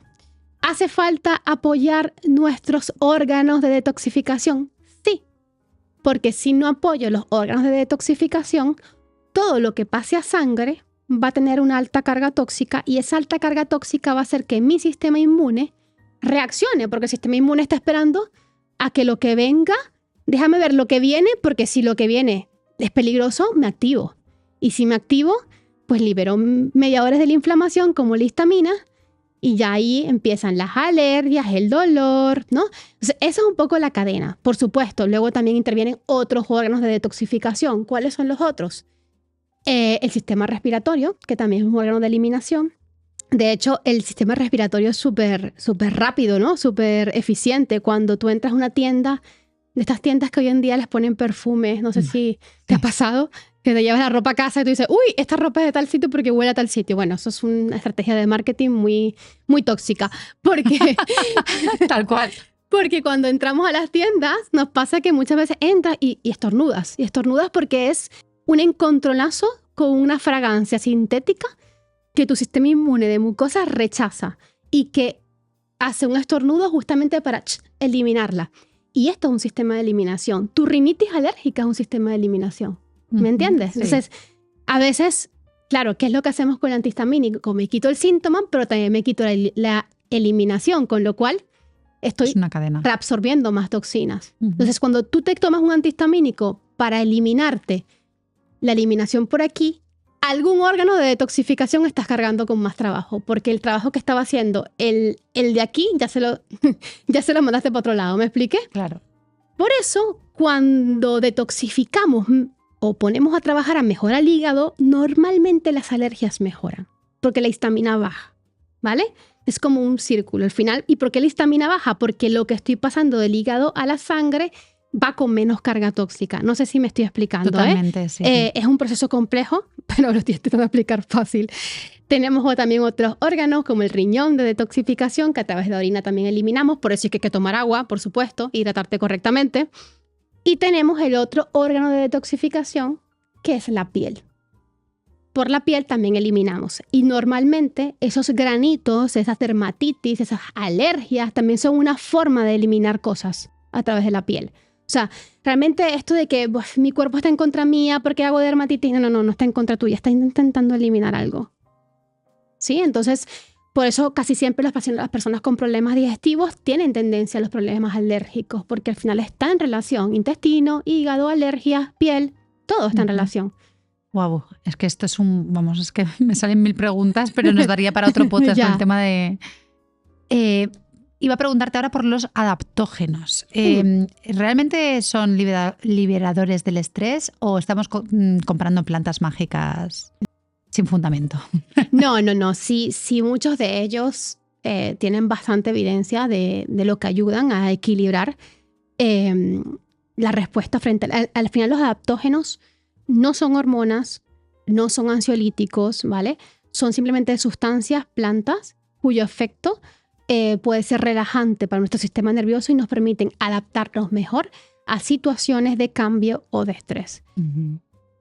Speaker 1: ¿Hace falta apoyar nuestros órganos de detoxificación? Sí, porque si no apoyo los órganos de detoxificación, todo lo que pase a sangre va a tener una alta carga tóxica y esa alta carga tóxica va a hacer que mi sistema inmune reaccione, porque el sistema inmune está esperando a que lo que venga, déjame ver lo que viene, porque si lo que viene es peligroso, me activo. Y si me activo, pues libero mediadores de la inflamación como la histamina y ya ahí empiezan las alergias, el dolor, ¿no? Entonces, esa es un poco la cadena. Por supuesto, luego también intervienen otros órganos de detoxificación. ¿Cuáles son los otros? El sistema respiratorio, que también es un órgano de eliminación. De hecho, el sistema respiratorio es súper rápido, ¿no? Súper eficiente. Cuando tú entras a una tienda, de estas tiendas que hoy en día les ponen perfumes, no sé si te ha pasado, que te llevas la ropa a casa y tú dices, uy, esta ropa es de tal sitio porque huele a tal sitio. Bueno, eso es una estrategia de marketing muy, muy tóxica. Porque
Speaker 2: Tal cual.
Speaker 1: Porque cuando entramos a las tiendas, nos pasa que muchas veces entras y estornudas. Y estornudas porque es un encontronazo con una fragancia sintética que tu sistema inmune de mucosa rechaza y que hace un estornudo justamente para eliminarla. Y esto es un sistema de eliminación. Tu rinitis alérgica es un sistema de eliminación. ¿Me entiendes?
Speaker 2: Sí.
Speaker 1: Entonces, a veces, claro, ¿qué es lo que hacemos con el antihistamínico? Me quito el síntoma, pero también me quito la eliminación, con lo cual estoy
Speaker 2: Es una cadena.
Speaker 1: reabsorbiendo más toxinas. Entonces, cuando tú te tomas un antihistamínico para eliminarte la eliminación por aquí, algún órgano de detoxificación estás cargando con más trabajo, porque el trabajo que estaba haciendo el de aquí ya se lo mandaste para otro lado. ¿Me expliqué?
Speaker 2: Claro.
Speaker 1: Por eso, cuando detoxificamos o ponemos a trabajar a mejorar el hígado, normalmente las alergias mejoran, porque la histamina baja, ¿vale? Es como un círculo al final. ¿Y por qué la histamina baja? Porque lo que estoy pasando del hígado a la sangre va con menos carga tóxica. No sé si me estoy explicando.
Speaker 2: Totalmente, sí.
Speaker 1: Es un proceso complejo, pero lo estoy tratando de explicar fácil. Tenemos también otros órganos como el riñón de detoxificación, que a través de la orina también eliminamos. Por eso es que hay que tomar agua, por supuesto, hidratarte correctamente. Y tenemos el otro órgano de detoxificación, que es la piel. Por la piel también eliminamos. Y normalmente esos granitos, esas dermatitis, esas alergias, también son una forma de eliminar cosas a través de la piel. O sea, realmente esto de que pues, mi cuerpo está en contra mía porque hago dermatitis, no está en contra tuya, está intentando eliminar algo. ¿Sí? Entonces, por eso casi siempre las personas con problemas digestivos tienen tendencia a los problemas alérgicos, porque al final está en relación. Intestino, hígado, alergias, piel, todo está en relación.
Speaker 2: Wow, es que esto es vamos, es que me salen 1000 preguntas, pero nos daría para otro podcast con el tema de... iba a preguntarte ahora por los adaptógenos. ¿Realmente son liberadores del estrés o estamos comprando plantas mágicas sin fundamento?
Speaker 1: No. Sí, muchos de ellos tienen bastante evidencia de lo que ayudan a equilibrar la respuesta frente al final los adaptógenos no son hormonas, no son ansiolíticos, ¿vale? Son simplemente sustancias, plantas, cuyo efecto puede ser relajante para nuestro sistema nervioso y nos permiten adaptarnos mejor a situaciones de cambio o de estrés.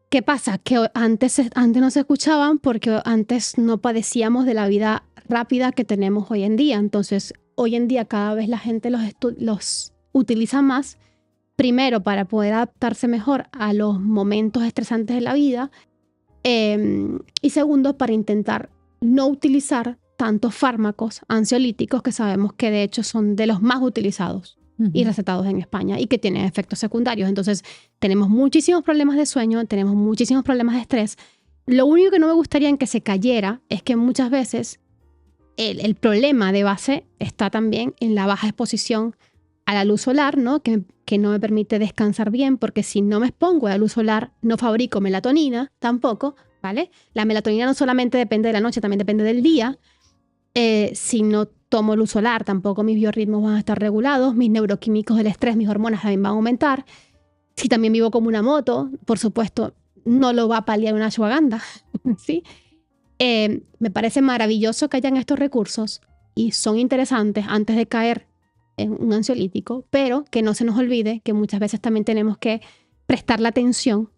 Speaker 1: ¿Qué pasa? Que antes no se escuchaban porque antes no padecíamos de la vida rápida que tenemos hoy en día. Entonces, hoy en día cada vez la gente los utiliza más. Primero, para poder adaptarse mejor a los momentos estresantes de la vida. Y segundo, para intentar no utilizar tantos fármacos ansiolíticos que sabemos que de hecho son de los más utilizados y recetados en España y que tienen efectos secundarios. Entonces, tenemos muchísimos problemas de sueño, tenemos muchísimos problemas de estrés. Lo único que no me gustaría en que se cayera es que muchas veces el problema de base está también en la baja exposición a la luz solar, ¿no? Que no me permite descansar bien, porque si no me expongo a la luz solar, no fabrico melatonina tampoco, ¿vale? La melatonina no solamente depende de la noche, también depende del día. Si no tomo luz solar, tampoco mis biorritmos van a estar regulados, mis neuroquímicos del estrés, mis hormonas también van a aumentar. Si también vivo como una moto, por supuesto, no lo va a paliar una ashwagandha, ¿sí? Me parece maravilloso que hayan estos recursos y son interesantes antes de caer en un ansiolítico, pero que no se nos olvide que muchas veces también tenemos que prestar la atención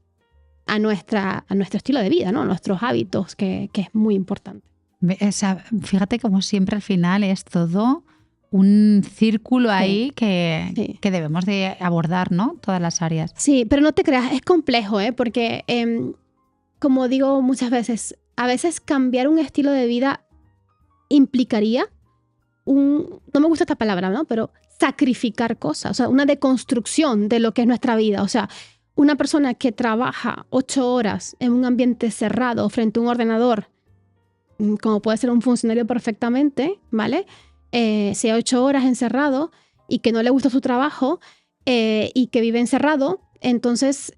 Speaker 1: a nuestro estilo de vida, ¿no? A nuestros hábitos, que es muy importante.
Speaker 2: O sea, fíjate como siempre al final es todo un círculo ahí que debemos de abordar, ¿no? Todas las áreas.
Speaker 1: Sí, pero no te creas, es complejo, porque como digo muchas veces, a veces cambiar un estilo de vida implicaría no me gusta esta palabra, ¿no? Pero sacrificar cosas, o sea, una deconstrucción de lo que es nuestra vida. O sea, una persona que trabaja 8 horas en un ambiente cerrado frente a un ordenador, como puede ser un funcionario perfectamente, ¿vale? Sea 8 horas encerrado y que no le gusta su trabajo y que vive encerrado, entonces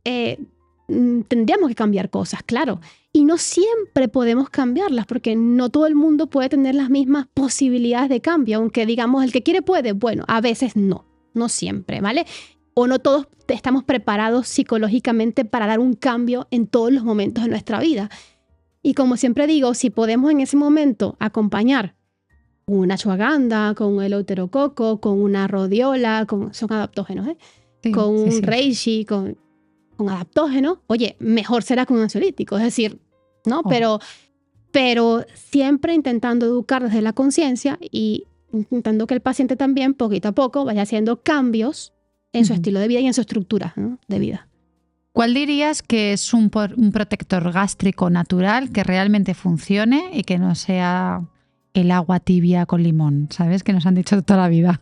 Speaker 1: tendríamos que cambiar cosas, claro. Y no siempre podemos cambiarlas porque no todo el mundo puede tener las mismas posibilidades de cambio, aunque digamos el que quiere puede, bueno, a veces no siempre, ¿vale? O no todos estamos preparados psicológicamente para dar un cambio en todos los momentos de nuestra vida. Y como siempre digo, si podemos en ese momento acompañar una ashwagandha, con un eleuterococo, con una rhodiola, son adaptógenos,
Speaker 2: Sí,
Speaker 1: con un
Speaker 2: sí.
Speaker 1: reishi, con adaptógenos, oye, mejor será con un ansiolítico, es decir, ¿no? Pero siempre intentando educar desde la conciencia y intentando que el paciente también, poquito a poco, vaya haciendo cambios en su estilo de vida y en su estructura, ¿no? de vida.
Speaker 2: ¿Cuál dirías que es un protector gástrico natural que realmente funcione y que no sea el agua tibia con limón? ¿Sabes? Que nos han dicho toda la vida.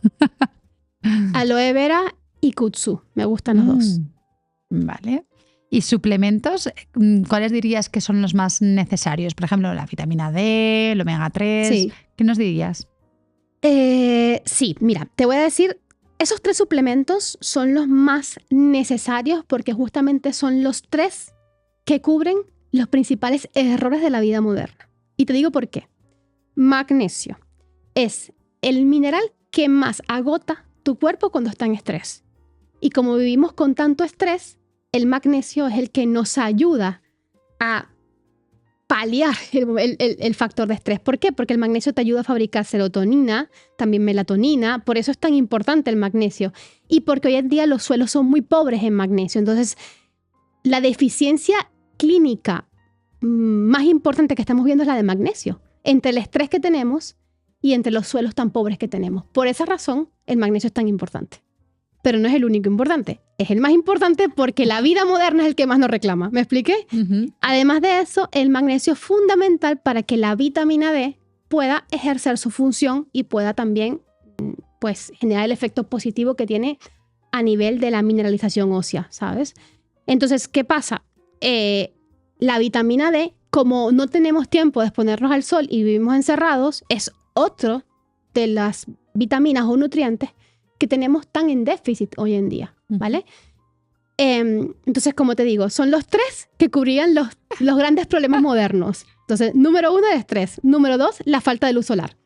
Speaker 1: Aloe vera y kudzu, me gustan los dos.
Speaker 2: Vale. ¿Y suplementos? ¿Cuáles dirías que son los más necesarios? Por ejemplo, la vitamina D, el omega 3.
Speaker 1: Sí.
Speaker 2: ¿Qué nos dirías?
Speaker 1: Sí, mira, te voy a decir, esos 3 suplementos son los más necesarios porque justamente son los 3 que cubren los principales errores de la vida moderna. Y te digo por qué. Magnesio es el mineral que más agota tu cuerpo cuando está en estrés. Y como vivimos con tanto estrés, el magnesio es el que nos ayuda a paliar el factor de estrés. ¿Por qué? Porque el magnesio te ayuda a fabricar serotonina, también melatonina, por eso es tan importante el magnesio. Y porque hoy en día los suelos son muy pobres en magnesio. Entonces, la deficiencia clínica más importante que estamos viendo es la de magnesio, entre el estrés que tenemos y entre los suelos tan pobres que tenemos. Por esa razón, el magnesio es tan importante. Pero no es el único importante. Es el más importante porque la vida moderna es el que más nos reclama. ¿Me expliqué? Además de eso, el magnesio es fundamental para que la vitamina D pueda ejercer su función y pueda también pues, generar el efecto positivo que tiene a nivel de la mineralización ósea, ¿sabes? Entonces, ¿qué pasa? La vitamina D, como no tenemos tiempo de exponernos al sol y vivimos encerrados, es otro de las vitaminas o nutrientes que tenemos tan en déficit hoy en día, ¿vale? Entonces, como te digo, son los 3 que cubrían los grandes problemas modernos. Entonces, número 1, el estrés. Número 2, la falta de luz solar.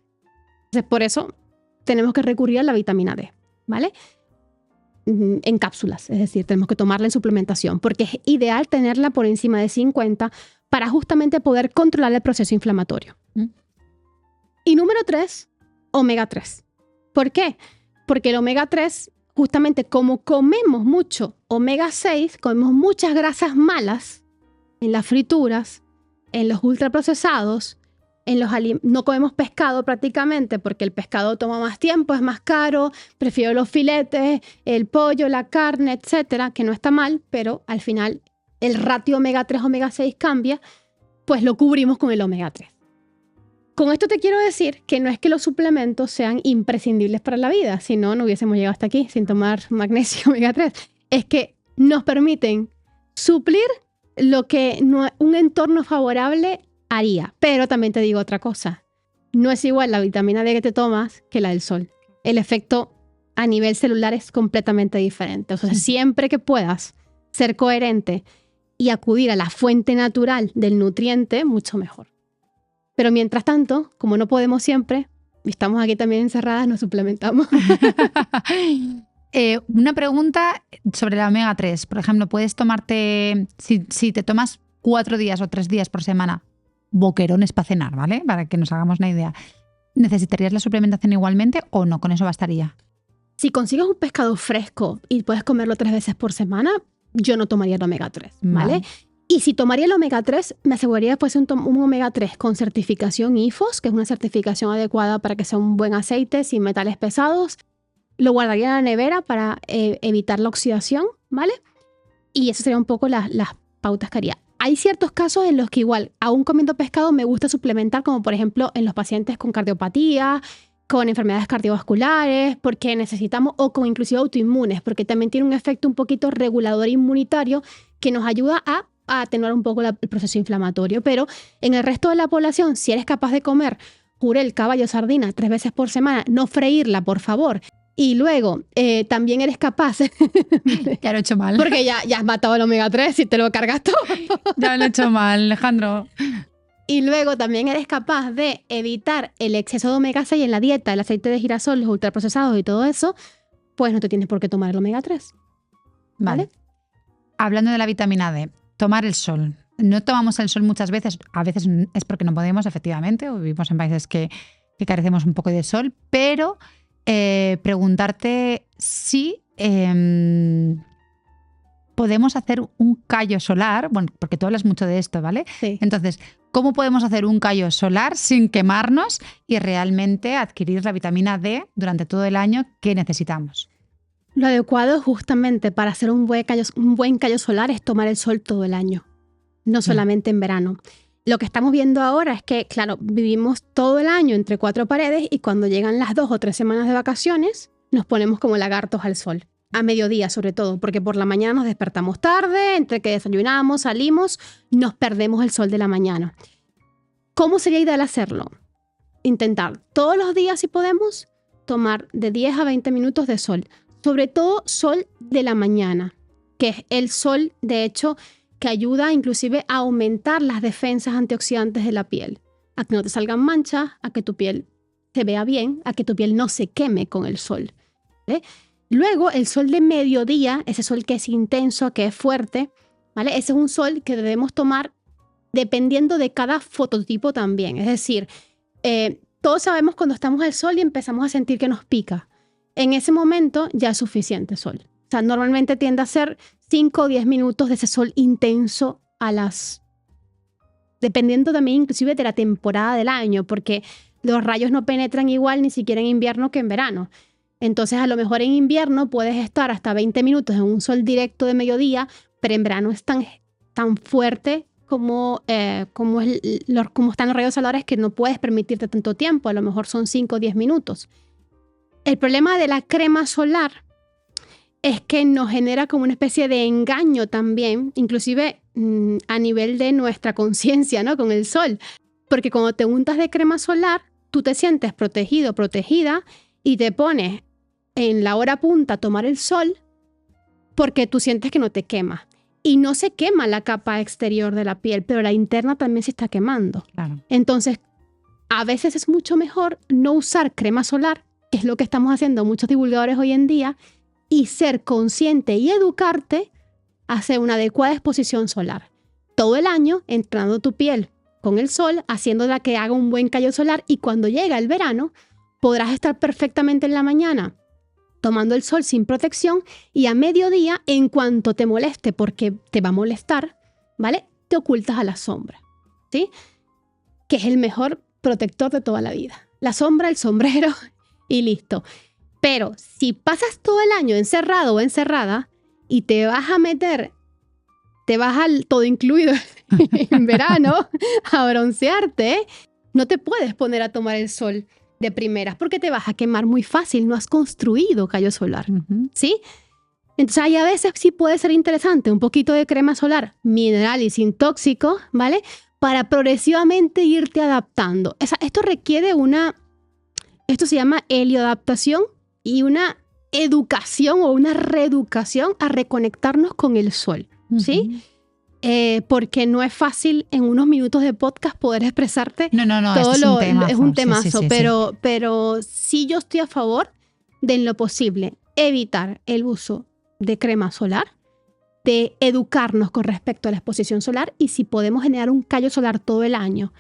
Speaker 1: Entonces, por eso tenemos que recurrir a la vitamina D, ¿vale? En cápsulas, es decir, tenemos que tomarla en suplementación, porque es ideal tenerla por encima de 50 para justamente poder controlar el proceso inflamatorio. Y número 3, omega 3. ¿Por qué? Porque el omega 3, justamente como comemos mucho omega 6, comemos muchas grasas malas en las frituras, en los ultraprocesados, no comemos pescado prácticamente porque el pescado toma más tiempo, es más caro, prefiero los filetes, el pollo, la carne, etcétera, que no está mal, pero al final el ratio omega 3, omega 6 cambia, pues lo cubrimos con el omega 3. Con esto te quiero decir que no es que los suplementos sean imprescindibles para la vida, si no, no hubiésemos llegado hasta aquí sin tomar magnesio omega 3. Es que nos permiten suplir lo que un entorno favorable haría. Pero también te digo otra cosa. No es igual la vitamina D que te tomas que la del sol. El efecto a nivel celular es completamente diferente. O sea, siempre que puedas ser coherente y acudir a la fuente natural del nutriente, mucho mejor. Pero mientras tanto, como no podemos siempre, y estamos aquí también encerradas, nos suplementamos.
Speaker 2: Una pregunta sobre la omega 3. Por ejemplo, puedes tomarte, si te tomas 4 días o 3 días por semana, boquerones para cenar, ¿vale? Para que nos hagamos una idea. ¿Necesitarías la suplementación igualmente o no? ¿Con eso bastaría?
Speaker 1: Si consigues un pescado fresco y puedes comerlo 3 veces por semana, yo no tomaría el omega 3, ¿vale? Y si tomaría el omega 3, me aseguraría que fuese un omega 3 con certificación IFOS, que es una certificación adecuada para que sea un buen aceite sin metales pesados. Lo guardaría en la nevera para evitar la oxidación, ¿vale? Y esas serían un poco las pautas que haría. Hay ciertos casos en los que igual, aún comiendo pescado, me gusta suplementar, como por ejemplo en los pacientes con cardiopatía, con enfermedades cardiovasculares, porque necesitamos, o con inclusive autoinmunes, porque también tiene un efecto un poquito regulador inmunitario que nos ayuda a atenuar un poco el proceso inflamatorio. Pero en el resto de la población, si eres capaz de comer jurel, caballo, sardina 3 veces por semana, no freírla, por favor. Y luego, también eres capaz...
Speaker 2: Ya lo he hecho mal.
Speaker 1: Porque ya has matado el omega 3 y te lo cargas todo.
Speaker 2: Ya lo he hecho mal, Alejandro.
Speaker 1: Y luego también eres capaz de evitar el exceso de omega 6 en la dieta, el aceite de girasol, los ultraprocesados y todo eso, pues no te tienes por qué tomar el omega 3.
Speaker 2: Vale. Hablando de la vitamina D, tomar el sol. No tomamos el sol muchas veces, a veces es porque no podemos, efectivamente, o vivimos en países que carecemos un poco de sol, pero preguntarte si podemos hacer un callo solar, bueno, porque tú hablas mucho de esto, ¿vale?
Speaker 1: Sí.
Speaker 2: Entonces, ¿cómo podemos hacer un callo solar sin quemarnos y realmente adquirir la vitamina D durante todo el año que necesitamos?
Speaker 1: Lo adecuado justamente para hacer un buen callo solar es tomar el sol todo el año, no solamente en verano. Lo que estamos viendo ahora es que, claro, vivimos todo el año entre 4 paredes y cuando llegan las 2 o 3 semanas de vacaciones nos ponemos como lagartos al sol. A mediodía sobre todo, porque por la mañana nos despertamos tarde, entre que desayunamos, salimos, nos perdemos el sol de la mañana. ¿Cómo sería ideal hacerlo? Intentar todos los días, si podemos, tomar de 10 a 20 minutos de sol. Sobre todo sol de la mañana, que es el sol, de hecho, que ayuda inclusive a aumentar las defensas antioxidantes de la piel. A que no te salgan manchas, a que tu piel se vea bien, a que tu piel no se queme con el sol. ¿Vale? Luego, el sol de mediodía, ese sol que es intenso, que es fuerte, ¿vale? Ese es un sol que debemos tomar dependiendo de cada fototipo también. Es decir, todos sabemos cuando estamos al sol y empezamos a sentir que nos pica. En ese momento ya es suficiente sol. O sea, normalmente tiende a ser 5 o 10 minutos de ese sol intenso dependiendo también inclusive de la temporada del año, porque los rayos no penetran igual ni siquiera en invierno que en verano. Entonces, a lo mejor en invierno puedes estar hasta 20 minutos en un sol directo de mediodía, pero en verano es tan fuerte como están los rayos solares que no puedes permitirte tanto tiempo. A lo mejor son 5 o 10 minutos. El problema de la crema solar es que nos genera como una especie de engaño también, inclusive a nivel de nuestra conciencia, ¿no? Con el sol. Porque cuando te untas de crema solar, tú te sientes protegido, protegida, y te pones en la hora punta a tomar el sol porque tú sientes que no te quema. Y no se quema la capa exterior de la piel, pero la interna también se está quemando.
Speaker 2: Claro.
Speaker 1: Entonces, a veces es mucho mejor no usar crema solar, que es lo que estamos haciendo muchos divulgadores hoy en día, y ser consciente y educarte a hacer una adecuada exposición solar. Todo el año entrenando tu piel con el sol, haciéndola que haga un buen callo solar, y cuando llega el verano podrás estar perfectamente en la mañana tomando el sol sin protección, y a mediodía, en cuanto te moleste, porque te va a molestar, ¿vale? Te ocultas a la sombra, ¿sí? Que es el mejor protector de toda la vida. La sombra, el sombrero y listo. Pero si pasas todo el año encerrado o encerrada y te vas a meter, te vas al todo incluido en verano a broncearte, no te puedes poner a tomar el sol de primeras porque te vas a quemar muy fácil, no has construido callo solar, ¿sí? Entonces ahí a veces sí puede ser interesante un poquito de crema solar mineral y sin tóxico, ¿vale? Para progresivamente irte adaptando. Esto requiere esto se llama helioadaptación y una educación o una reeducación a reconectarnos con el sol, ¿sí? Porque no es fácil en unos minutos de podcast poder expresarte.
Speaker 2: No,
Speaker 1: todo
Speaker 2: es un
Speaker 1: temazo,
Speaker 2: sí.
Speaker 1: Pero sí yo estoy a favor de, en lo posible, evitar el uso de crema solar, de educarnos con respecto a la exposición solar, y si podemos generar un callo solar todo el año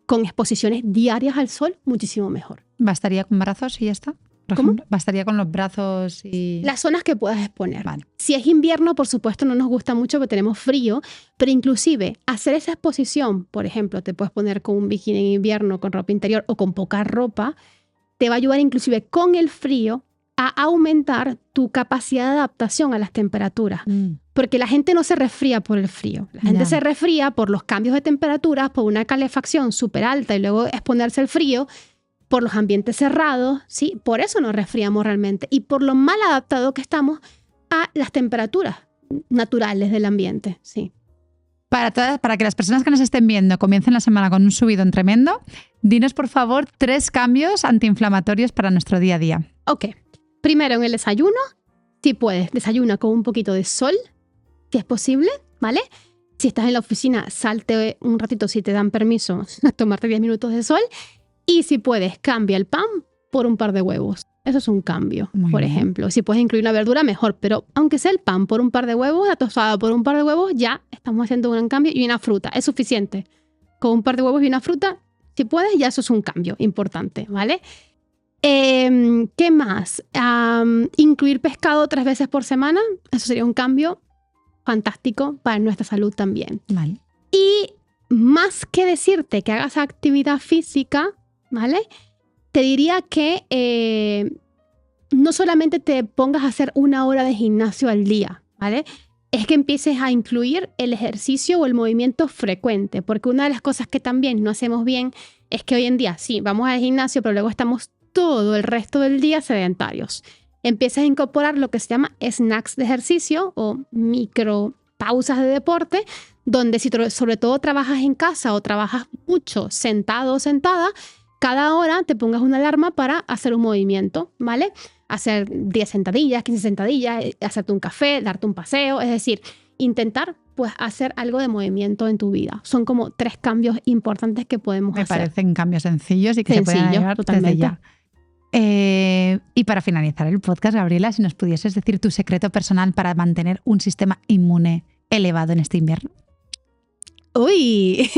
Speaker 1: con exposiciones diarias al sol, muchísimo mejor.
Speaker 2: ¿Bastaría con brazos y ya está? Por
Speaker 1: ¿Cómo?
Speaker 2: ejemplo, bastaría con los brazos y...
Speaker 1: Las zonas que puedas exponer.
Speaker 2: Vale.
Speaker 1: Si es invierno, por supuesto, no nos gusta mucho porque tenemos frío, pero inclusive hacer esa exposición, por ejemplo, te puedes poner con un bikini en invierno, con ropa interior o con poca ropa, te va a ayudar inclusive con el frío a aumentar tu capacidad de adaptación a las temperaturas. Porque la gente no se resfría por el frío. La gente se resfría por los cambios de temperaturas, por una calefacción súper alta y luego exponerse al frío, por los ambientes cerrados, ¿sí? Por eso nos resfriamos realmente y por lo mal adaptado que estamos a las temperaturas naturales del ambiente, sí.
Speaker 2: Para que las personas que nos estén viendo comiencen la semana con un subidón tremendo, dinos por favor 3 cambios antiinflamatorios para nuestro día a día.
Speaker 1: Ok. Primero, en el desayuno, si puedes, desayuna con un poquito de sol, si es posible, ¿vale? Si estás en la oficina, salte un ratito si te dan permiso a tomarte 10 minutos de sol. Y si puedes, cambia el pan por un par de huevos. Eso es un cambio, por ejemplo. Si puedes incluir una verdura, mejor. Pero aunque sea el pan por un par de huevos, la tostada por un par de huevos, ya estamos haciendo un gran cambio. Y una fruta, es suficiente. Con un par de huevos y una fruta, si puedes, ya eso es un cambio importante, ¿vale? ¿Qué más? Incluir pescado 3 veces por semana. Eso sería un cambio fantástico para nuestra salud también.
Speaker 2: Vale.
Speaker 1: Y más que decirte que hagas actividad física, ¿vale? Te diría que no solamente te pongas a hacer 1 hora de gimnasio al día, ¿vale? Es que empieces a incluir el ejercicio o el movimiento frecuente, porque una de las cosas que también no hacemos bien es que hoy en día, sí, vamos al gimnasio, pero luego estamos todo el resto del día sedentarios. Empiezas a incorporar lo que se llama snacks de ejercicio o micro pausas de deporte, donde si sobre todo trabajas en casa o trabajas mucho sentado o sentada, cada hora te pongas una alarma para hacer un movimiento, ¿vale? Hacer 10 sentadillas, 15 sentadillas, hacerte un café, darte un paseo, es decir, intentar pues hacer algo de movimiento en tu vida. Son como 3 cambios importantes que podemos hacer.
Speaker 2: Me parecen cambios sencillos y que se pueden llevar desde ya. Y para finalizar el podcast, Gabriela, si nos pudieses decir tu secreto personal para mantener un sistema inmune elevado en este invierno.
Speaker 1: ¡Uy!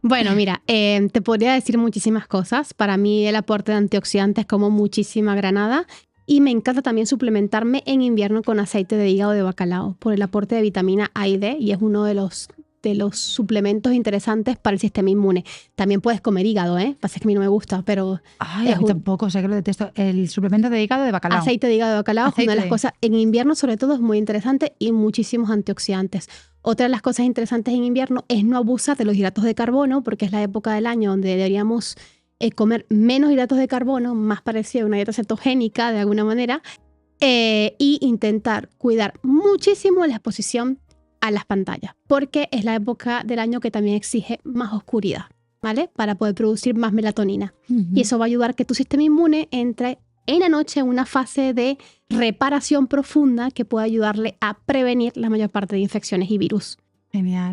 Speaker 1: Bueno, mira, te podría decir muchísimas cosas. Para mí el aporte de antioxidantes como muchísima granada y me encanta también suplementarme en invierno con aceite de hígado de bacalao por el aporte de vitamina A y D y es uno de los suplementos interesantes para el sistema inmune. También puedes comer hígado, ¿eh? Pasa que a mí no me gusta, pero...
Speaker 2: Ay, a mí tampoco, sé que lo detesto. El suplemento de hígado de bacalao.
Speaker 1: Aceite de hígado de bacalao es una de las cosas, en invierno sobre todo, es muy interesante y muchísimos antioxidantes. Otra de las cosas interesantes en invierno es no abusar de los hidratos de carbono, porque es la época del año donde deberíamos comer menos hidratos de carbono, más parecido a una dieta cetogénica de alguna manera, y intentar cuidar muchísimo la exposición a las pantallas, porque es la época del año que también exige más oscuridad, ¿vale? Para poder producir más melatonina. Y eso va a ayudar a que tu sistema inmune entre en la noche en una fase de reparación profunda que pueda ayudarle a prevenir la mayor parte de infecciones y virus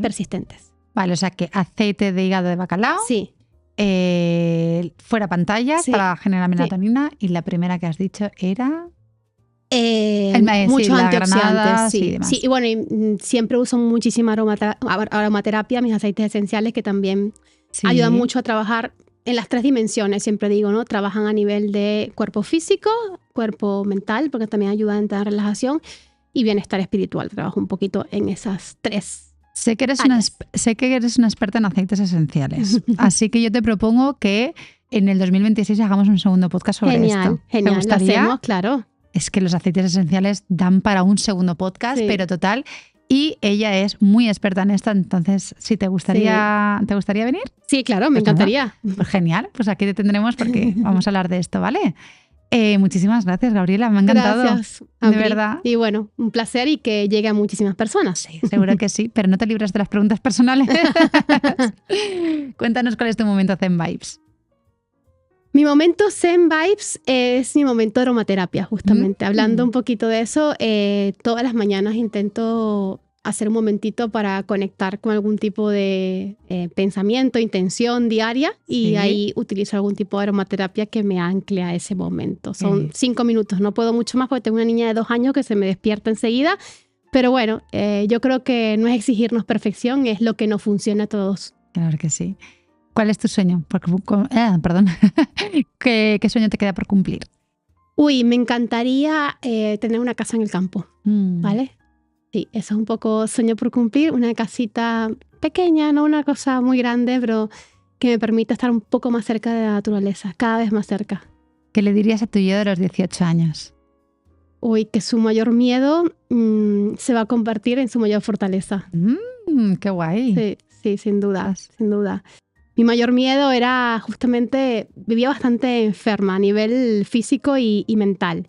Speaker 1: persistentes.
Speaker 2: Vale, o sea que aceite de hígado de bacalao.
Speaker 1: Sí.
Speaker 2: Fuera pantallas para generar melatonina. Y la primera que has dicho era...
Speaker 1: muchos antioxidantes,
Speaker 2: sí.
Speaker 1: Y bueno, siempre uso muchísima aromaterapia, mis aceites esenciales que también ayudan mucho a trabajar en las 3 dimensiones, siempre digo, ¿no? Trabajan a nivel de cuerpo físico, cuerpo mental, porque también ayudan a entrar en relajación y bienestar espiritual. Trabajo un poquito en esas 3.
Speaker 2: Sé que eres una experta en aceites esenciales, así que yo te propongo que en el 2026 hagamos un segundo podcast sobre esto.
Speaker 1: Genial,
Speaker 2: ¿Te gustaría?
Speaker 1: Lo hacemos, claro.
Speaker 2: Es que los aceites esenciales dan para un segundo podcast, pero total. Y ella es muy experta en esto, entonces, si te gustaría venir.
Speaker 1: Sí, claro, me encantaría.
Speaker 2: Pues genial, pues aquí te tendremos porque vamos a hablar de esto, ¿vale? Muchísimas gracias, Gabriela, me ha encantado.
Speaker 1: Gracias,
Speaker 2: de verdad.
Speaker 1: Y bueno, un placer y que llegue a muchísimas personas.
Speaker 2: Sí, seguro que sí, pero no te libres de las preguntas personales. Cuéntanos cuál es tu momento Zen Vibes.
Speaker 1: Mi momento Zen Vibes es mi momento de aromaterapia, justamente. Hablando un poquito de eso, todas las mañanas intento hacer un momentito para conectar con algún tipo de pensamiento, intención diaria y ahí utilizo algún tipo de aromaterapia que me ancle a ese momento. Son 5 minutos, no puedo mucho más porque tengo una niña de 2 años que se me despierta enseguida, pero bueno, yo creo que no es exigirnos perfección, es lo que nos funciona a todos.
Speaker 2: Claro que sí. ¿Cuál es tu sueño? Perdón. ¿Qué sueño te queda por cumplir?
Speaker 1: Uy, me encantaría tener una casa en el campo, ¿vale? Sí, eso es un poco sueño por cumplir, una casita pequeña, no una cosa muy grande, pero que me permita estar un poco más cerca de la naturaleza, cada vez más cerca.
Speaker 2: ¿Qué le dirías a tu yo de los 18 años?
Speaker 1: Uy, que su mayor miedo se va a convertir en su mayor fortaleza.
Speaker 2: ¡Qué guay!
Speaker 1: Sí, sin duda, sin duda. Mi mayor miedo era justamente, vivía bastante enferma a nivel físico y mental.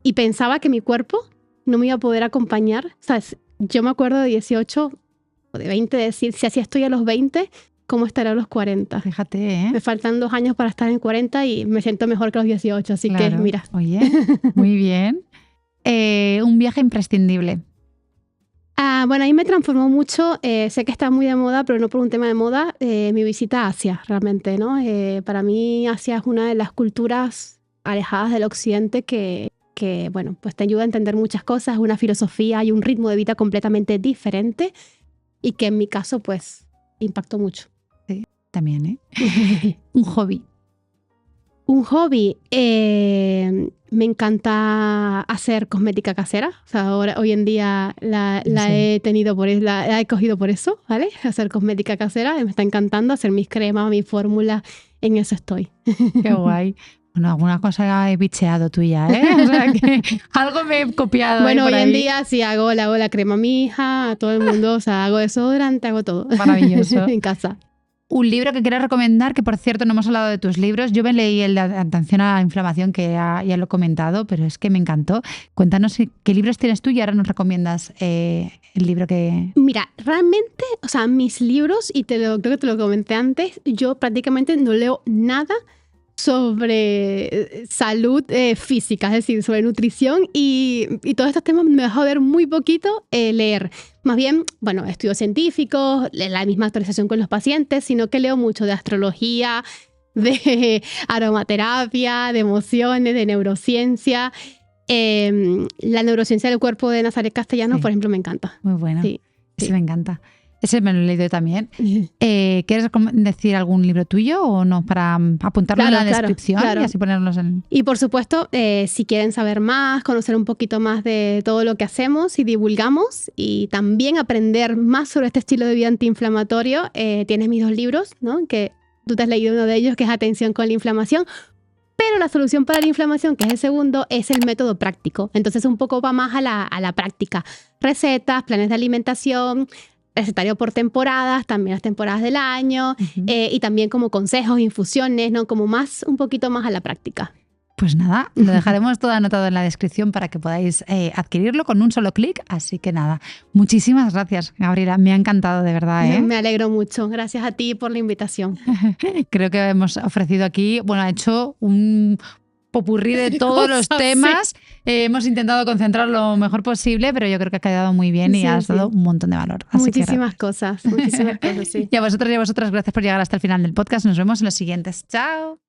Speaker 1: Y pensaba que mi cuerpo no me iba a poder acompañar. O sea, yo me acuerdo de 18 o de 20 decir, si así estoy a los 20, ¿cómo estaré a los 40?
Speaker 2: Fíjate, ¿eh?
Speaker 1: Me faltan 2 años para estar en 40 y me siento mejor que a los 18, así que mira.
Speaker 2: Oye, muy bien. Un viaje imprescindible.
Speaker 1: Bueno, ahí me transformó mucho. Sé que está muy de moda, pero no por un tema de moda. Mi visita a Asia, realmente, ¿no? Para mí Asia es una de las culturas alejadas del occidente que, bueno, pues te ayuda a entender muchas cosas, una filosofía y un ritmo de vida completamente diferente y que en mi caso, pues, impactó mucho.
Speaker 2: Sí, también, ¿eh? Un hobby.
Speaker 1: Un hobby, me encanta hacer cosmética casera. O sea, hoy en día la he tenido la he cogido por eso, ¿vale? Hacer cosmética casera, me está encantando hacer mis cremas, mis fórmulas, en eso estoy.
Speaker 2: Qué guay. Bueno, alguna cosa he bicheado tuya, ¿eh? O sea, que algo me he copiado.
Speaker 1: Bueno, hoy en día sí le hago la crema a mi hija, a todo el mundo, o sea, hago desodorante, hago todo.
Speaker 2: Maravilloso.
Speaker 1: En casa.
Speaker 2: Un libro que quieras recomendar, que por cierto no hemos hablado de tus libros. Yo me leí el de Atención a la inflamación, que ya lo he comentado, pero es que me encantó. Cuéntanos qué libros tienes tú y ahora nos recomiendas el libro que...
Speaker 1: Mira, realmente, o sea, mis libros, y creo que te lo comenté antes, yo prácticamente no leo nada sobre salud física, es decir, sobre nutrición y todos estos temas me va a joder muy poquito leer. Más bien, bueno, estudios científicos, la misma actualización con los pacientes, sino que leo mucho de astrología, de aromaterapia, de emociones, de neurociencia. La neurociencia del cuerpo de Nazaret Castellanos, por ejemplo, me encanta.
Speaker 2: Muy bueno.
Speaker 1: Sí.
Speaker 2: Me encanta. Ese me lo he leído también. ¿Quieres decir algún libro tuyo o no? Para apuntarlo en la descripción y así ponerlos en...
Speaker 1: Y por supuesto, si quieren saber más, conocer un poquito más de todo lo que hacemos y divulgamos y también aprender más sobre este estilo de vida antiinflamatorio, tienes mis 2 libros, ¿no? Que tú te has leído uno de ellos, que es Atención con la inflamación. Pero la solución para la inflamación, que es el segundo, es el método práctico. Entonces un poco va más a la práctica. Recetas, planes de alimentación, recetario por temporadas, también las temporadas del año, y también como consejos, infusiones, ¿no? Como un poquito más a la práctica.
Speaker 2: Pues nada, lo dejaremos todo anotado en la descripción para que podáis adquirirlo con un solo clic. Así que nada, muchísimas gracias, Gabriela. Me ha encantado, de verdad, ¿eh?
Speaker 1: Me alegro mucho. Gracias a ti por la invitación.
Speaker 2: Creo que hemos ofrecido aquí, bueno, ha hecho un popurrí de todos los temas. Sí. Hemos intentado concentrar lo mejor posible, pero yo creo que ha quedado muy bien y has dado un montón de valor. Así
Speaker 1: muchísimas cosas, sí.
Speaker 2: Y a vosotros y a vosotras, gracias por llegar hasta el final del podcast. Nos vemos en los siguientes. ¡Chao!